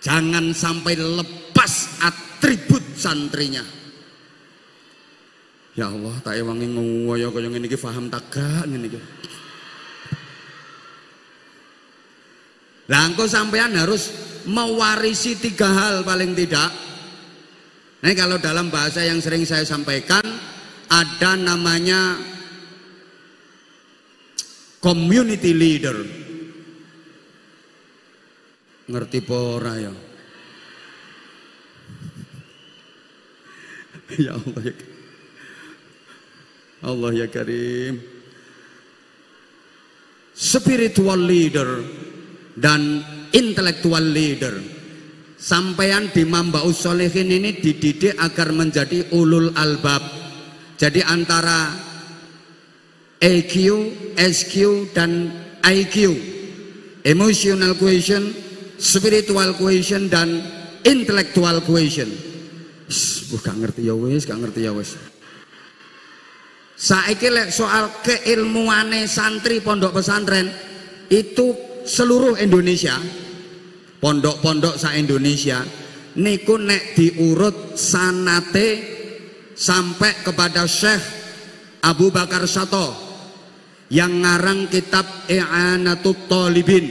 jangan sampai lepas atribut santrinya. Ya Allah, tak ewangi ngoyo kaya ngene iki paham tak gak ngene iki. Lah engko sampean harus mewarisi 3 hal paling tidak. Nah, kalau dalam bahasa yang sering saya sampaikan ada namanya community leader. Ngerti pora ya? Ya Allah ya, Allah ya Karim. Spiritual leader dan intellectual leader. Sampean di Mambaus Sholihin ini dididik agar menjadi ulul albab. Jadi antara EQ, SQ dan IQ, emotional quotient, spiritual quotient dan intellectual quotient. Gak ngerti ya wis, gak ngerti ya wis. Saiki lek soal keilmuane santri pondok pesantren itu seluruh Indonesia, pondok-pondok sa Indonesia niku nek diurut sanate sampai kepada Syekh Abu Bakar Sato yang ngarang kitab I'anatut Thalibin,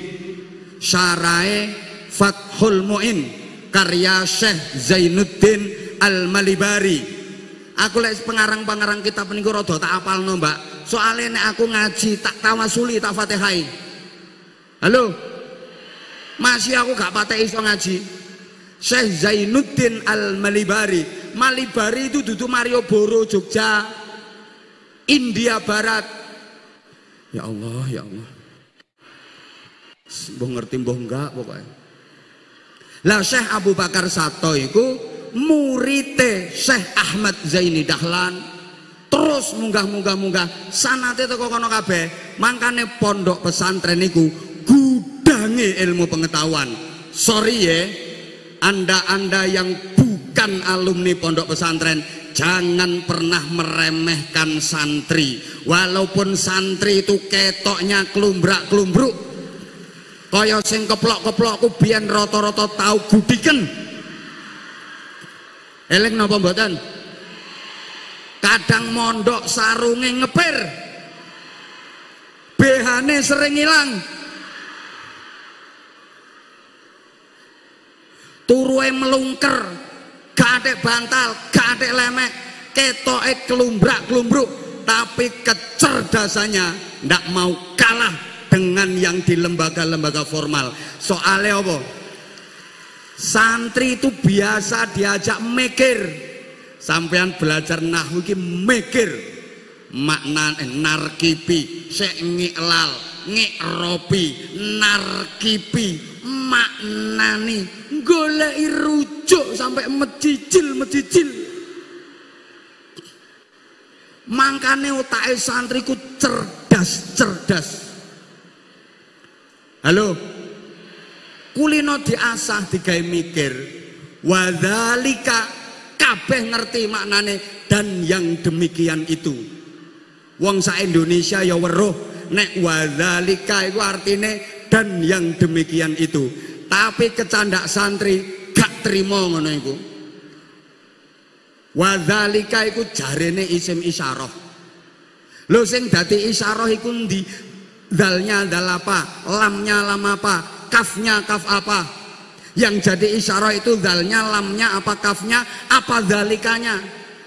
syarae Fathul Mu'in karya Syekh Zainuddin Al-Malibari. Aku lek pengarang-pengarang kitab niku rada tak apalno, Mbak. Soalnya nek aku ngaji tak tawasuli tak Fatihai. Halo, masih aku gak pateh iso ngaji. Syekh Zainuddin Al-Malibari. Malibari itu dudu Malioboro, Jogja, India Barat. Ya Allah, ya Allah. Mbah ngerti mbah enggak pokoknya. Lah Syekh Abu Bakar Sato iku murite Syekh Ahmad Zaini Dahlan. Terus munggah sanate teko kono kabeh. Mangkane pondok pesantren niku gudange ilmu pengetahuan. Sorry ya, Anda yang bukan alumni pondok pesantren, jangan pernah meremehkan santri. Walaupun santri itu ketoknya klumbrak-klumbruk, kaya sing keplok-keplok ku biyen rata-rata tau gudiken. Eling napa mboten? Kadang mondok sarunge ngepir, BH-ne sering ilang, turue melungker, gak ada bantal, gak ada lemek, ketoke kelumbrak-kelumbruk, tapi kecerdasannya ndak mau kalah dengan yang di lembaga-lembaga formal. Soalnya apa? Santri itu biasa diajak mikir. Sampean belajar nahwu iki mikir makna narkipi, sek ngiklal, ngiropi, narkipi, maknani, goleki rujuk sampai mejijil. Mangkane utake santriku cerdas. Halo, kulino diasah digawe mikir. Wadzalika kabeh ngerti maknane dan yang demikian itu. Wong sak Indonesia ya weruh nek wadzalika iku artine dan yang demikian itu. Tapi kecandak santri gak terima ngono iku. Wadzalika iku jarene isim isyarah. Lho sing dadi isyarah iku ndi? Dalnya dal apa? Lamnya lam apa? Kafnya kaf apa? Yang jadi isyarah itu dalnya, lamnya, apa kafnya, apa dalikanya.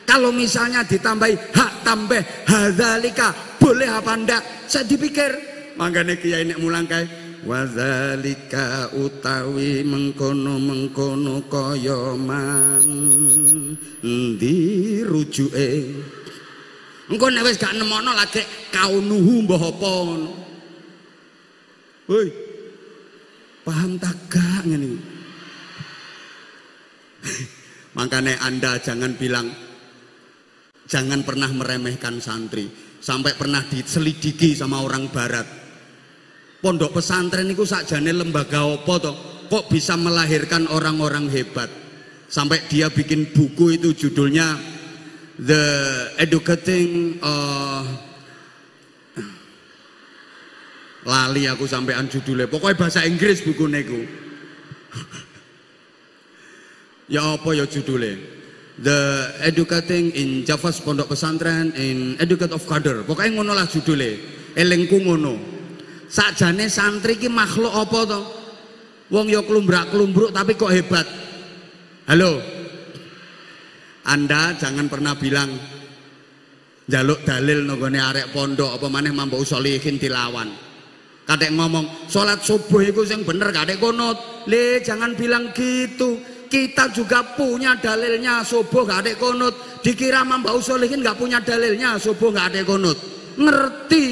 Kalau misalnya ditambahi hak tambah hadzalika, boleh apa ndak? Saya dipikir. Makanya kiai nek mulang kae wadzalika utawi mengkono kaya mang ndi rujuke. Engko nek wis gak nemono lagi kaunuhu mbah apa ngono. Hoi. Paham tak gak ngene? Makanya Anda jangan bilang, jangan pernah meremehkan santri. Sampai pernah diselidiki sama orang barat. Pondok pesantren itu sakjane lembaga apa toh? Kok bisa melahirkan orang-orang hebat? Sampai dia bikin buku itu judulnya the educating lali aku sampean judulnya, pokoknya bahasa Inggris buku niku. Ya apa ya judulnya? The Educating in Javas Pondok Pesantren in Educate of Kader. Pokoknya ngono lah judulnya. Elingku ngono. Sakjane santri ki makhluk apa to? Wong ya klumbrak-klumbruk tapi kok hebat. Halo. Anda jangan pernah bilang njaluk dalil nggone arek pondok apa maneh Mbok Sholihin dilawan. Kadek ngomong salat subuh iku sing bener kadek konot. Le jangan bilang gitu. Kita juga punya dalilnya subuh gak ada kunut. Dikira Mbak Sholihin gak punya dalilnya subuh gak ada kunut. Ngerti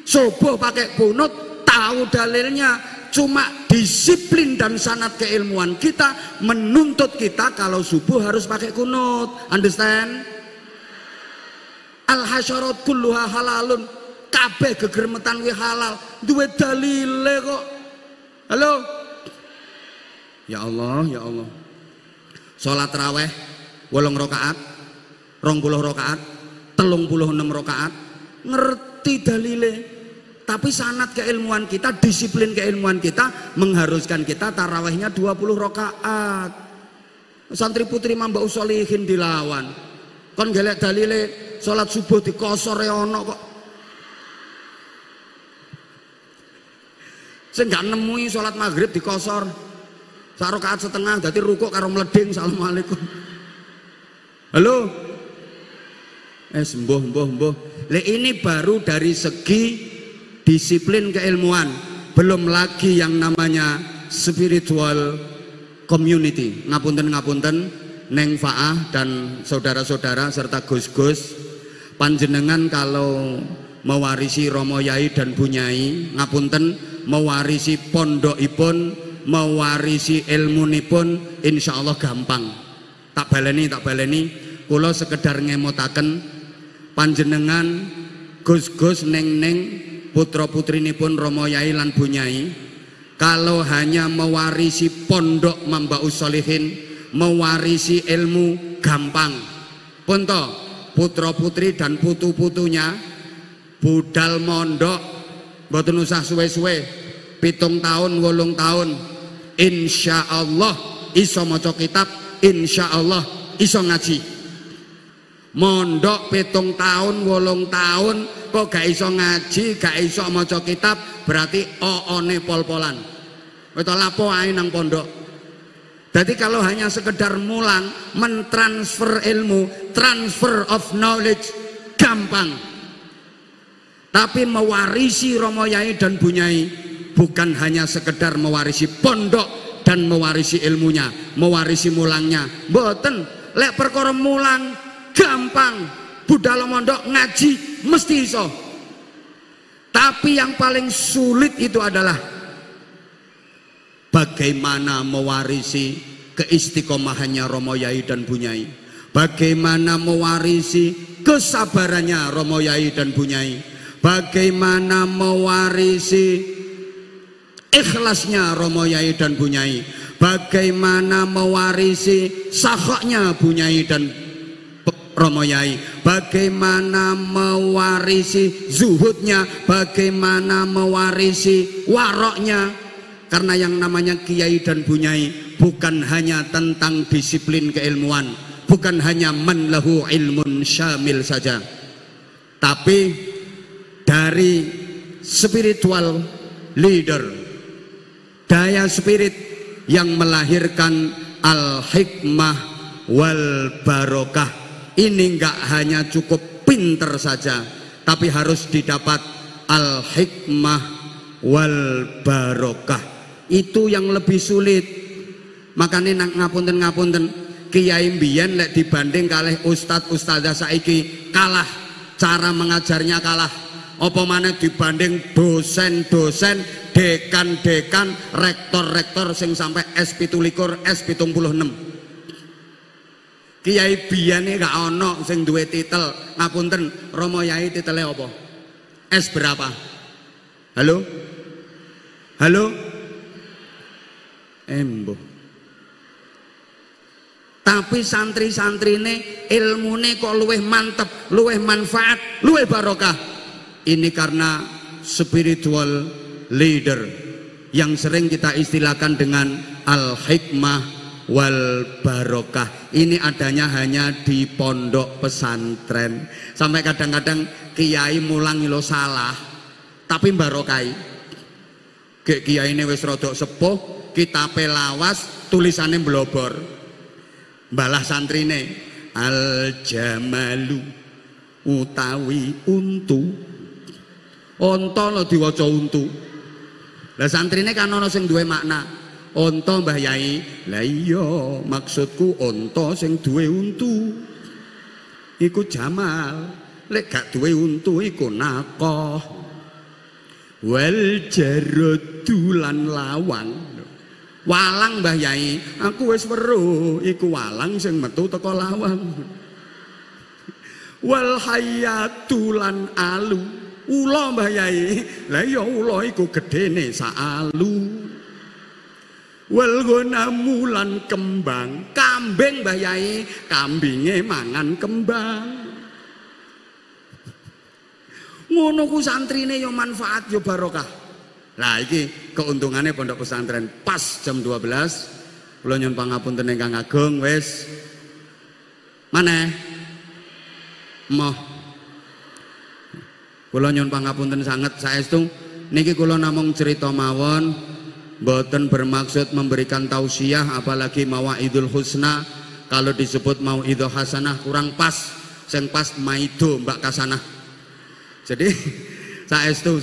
subuh pakai kunut, tahu dalilnya. Cuma disiplin dan sanad keilmuan kita menuntut kita kalau subuh harus pakai kunut. Understand? Al hasyarat kulluha halalun. Kabeh gegermetan wi halal. Duwe dalile kok. Halo? Ya Allah, ya Allah. Salat raweh 8 rakaat, 20 rakaat, 36 rakaat, ngerti dalile. Tapi sanad keilmuan kita, disiplin keilmuan kita mengharuskan kita tarawehnya 20 rakaat. Santri putri Mbok Sholihin dilawan. Kon gelek dalile salat subuh dikosor ono kok. Sing gak nemui salat maghrib dikosor. Sak rakaat setengah dadi rukuk karo mleding assalamualaikum. Halo? Mbuh. Le ini baru dari segi disiplin keilmuan, belum lagi yang namanya spiritual community. Ngapunten Neng Faah dan saudara-saudara serta Gus-gus, panjenengan kalau mewarisi Romo Yai dan Bu Nyai, ngapunten mewarisi pondokipun, mewarisi ilmunipun insyaallah gampang. Tak baleni kula sekedar ngemotaken panjenengan Gus-gus neng putra putrinipun Romo Yai lan Bu Nyai kalau hanya mewarisi pondok Mbok Sholihin, mewarisi ilmu gampang. Punto putra putri dan putu-putunya budal mondok mboten usah suwe-suwe 7 tahun 8 tahun insya Allah iso maca kitab, insya Allah iso ngaji. Mondok 7 tahun 8 tahun kok gak iso ngaji, gak iso maca kitab, berarti oone pol-polan. Wis lapo ae nang pondok. Jadi kalau hanya sekedar mulang, mentransfer ilmu, transfer of knowledge gampang. Tapi mewarisi Romo Yai dan Bu Nyai bukan hanya sekedar mewarisi pondok dan mewarisi ilmunya, mewarisi mulangnya. Mboten, lek perkara mulang gampang, budal mondok ngaji mesti iso. Tapi yang paling sulit itu adalah bagaimana mewarisi keistiqomahannya Romo Yai dan Bu Nyai, bagaimana mewarisi kesabarannya Romo Yai dan Bu Nyai, bagaimana mewarisi ikhlasnya Romo Yai dan Bu Nyai, bagaimana mewarisi sakhoknya Bu Nyai dan Romo Yai, bagaimana mewarisi zuhudnya, bagaimana mewarisi waroknya. Karena yang namanya Kiai dan Bu Nyai bukan hanya tentang disiplin keilmuan, bukan hanya man lahu ilmun syamil saja, tapi dari spiritual leader, daya spirit yang melahirkan al-hikmah wal barokah. Ini enggak hanya cukup pinter saja, tapi harus didapat al-hikmah wal barokah. Itu yang lebih sulit. Makanya ngapunten Kiai mbiyen lek dibanding kalih ustad-ustadzah saiki kalah, cara mengajarnya kalah. Apa maneh dibanding dosen-dosen, dekan-dekan, rektor-rektor sing sampai S17, S76. Kiai biyane gak ono sing duwe titel. Ngapunten, Romo Yai titele apa? S berapa? Halo? Halo? Embo. tapi santri-santrine ilmune kok luweh mantep, luweh manfaat, luweh barokah. Ini karena spiritual leader yang sering kita istilahkan dengan al-hikmah wal barokah. Ini adanya hanya di pondok pesantren. Sampai kadang-kadang kiai mulang lo salah, tapi barokai. Kiai ini wis rodok sepuh, kitabe lawas, tulisannya blobor. Balah santrine al jamalu utawi untu. Onto lo diwaca untu. Lah santrine kan ana sing duwe makna. Onto Mbah Yai. Lah iya, maksudku onto sing duwe untu iku jamal. Lek gak duwe untu iku nakoh. Wal jaradu lan lawang. Walang Mbah Yai, aku wis weruh iku walang sing metu teko lawang. Wal hayatu lan alu. Ula Mbah Yai, lah ya ula iku gedene sak alu. Wal ghanamu lan kembang. Kambing Mbah Yai, kambinge mangan kembang. Ngono ku santrine yo manfaat yo barokah. Lah iki keuntungannya pondok pesantren. Pas jam 12 kula nyuwun pangapunten ingkang agung wis maneh moh kula nyuwun pangapunten sanget saestu niki kula namung cerita mawon, mboten bermaksud memberikan tausiah apalagi mawaidul husna. Kalau disebut mauidul hasanah kurang pas, sing pas maido Mbak Kasanah. Jadi saestu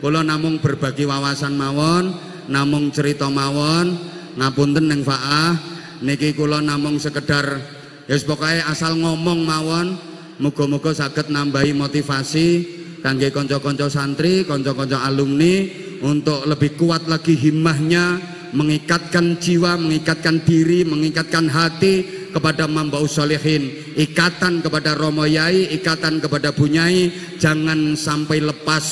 kula namung berbagi wawasan mawon, namung cerita mawon, ngapunten neng faah niki kula namung sekedar ya pokoke asal ngomong mawon, muga-muga saged nambahi motivasi kangge kanca-kanca santri, kanca-kanca alumni untuk lebih kuat lagi himmahnya, mengikatkan jiwa, mengikatkan diri, mengikatkan hati kepada Mambaus Sholihin, ikatan kepada Romo Yai, ikatan kepada Bu Nyai, jangan sampai lepas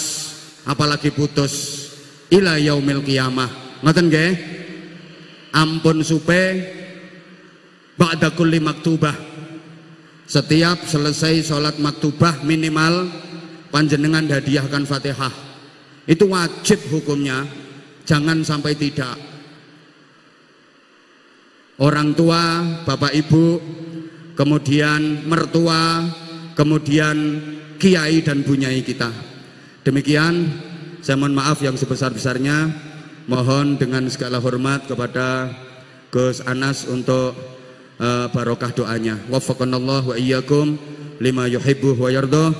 apalagi putus ila yaumil qiyamah. Ngoten nggih? Ampun supe ba'da kulli maktubah. Setiap selesai sholat maktubah minimal panjenengan hadiahkan Fatihah. Itu wajib hukumnya, jangan sampai tidak. Orang tua, bapak ibu, kemudian mertua, kemudian kiai dan bunyai kita. Demikian, saya mohon maaf yang sebesar-besarnya. Mohon dengan segala hormat kepada Gus Anas untuk barokah doanya. Waffaqanallahu wa iyyakum lima yuhibbu wa yardah.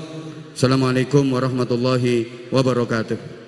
Assalamualaikum warahmatullahi wabarakatuh.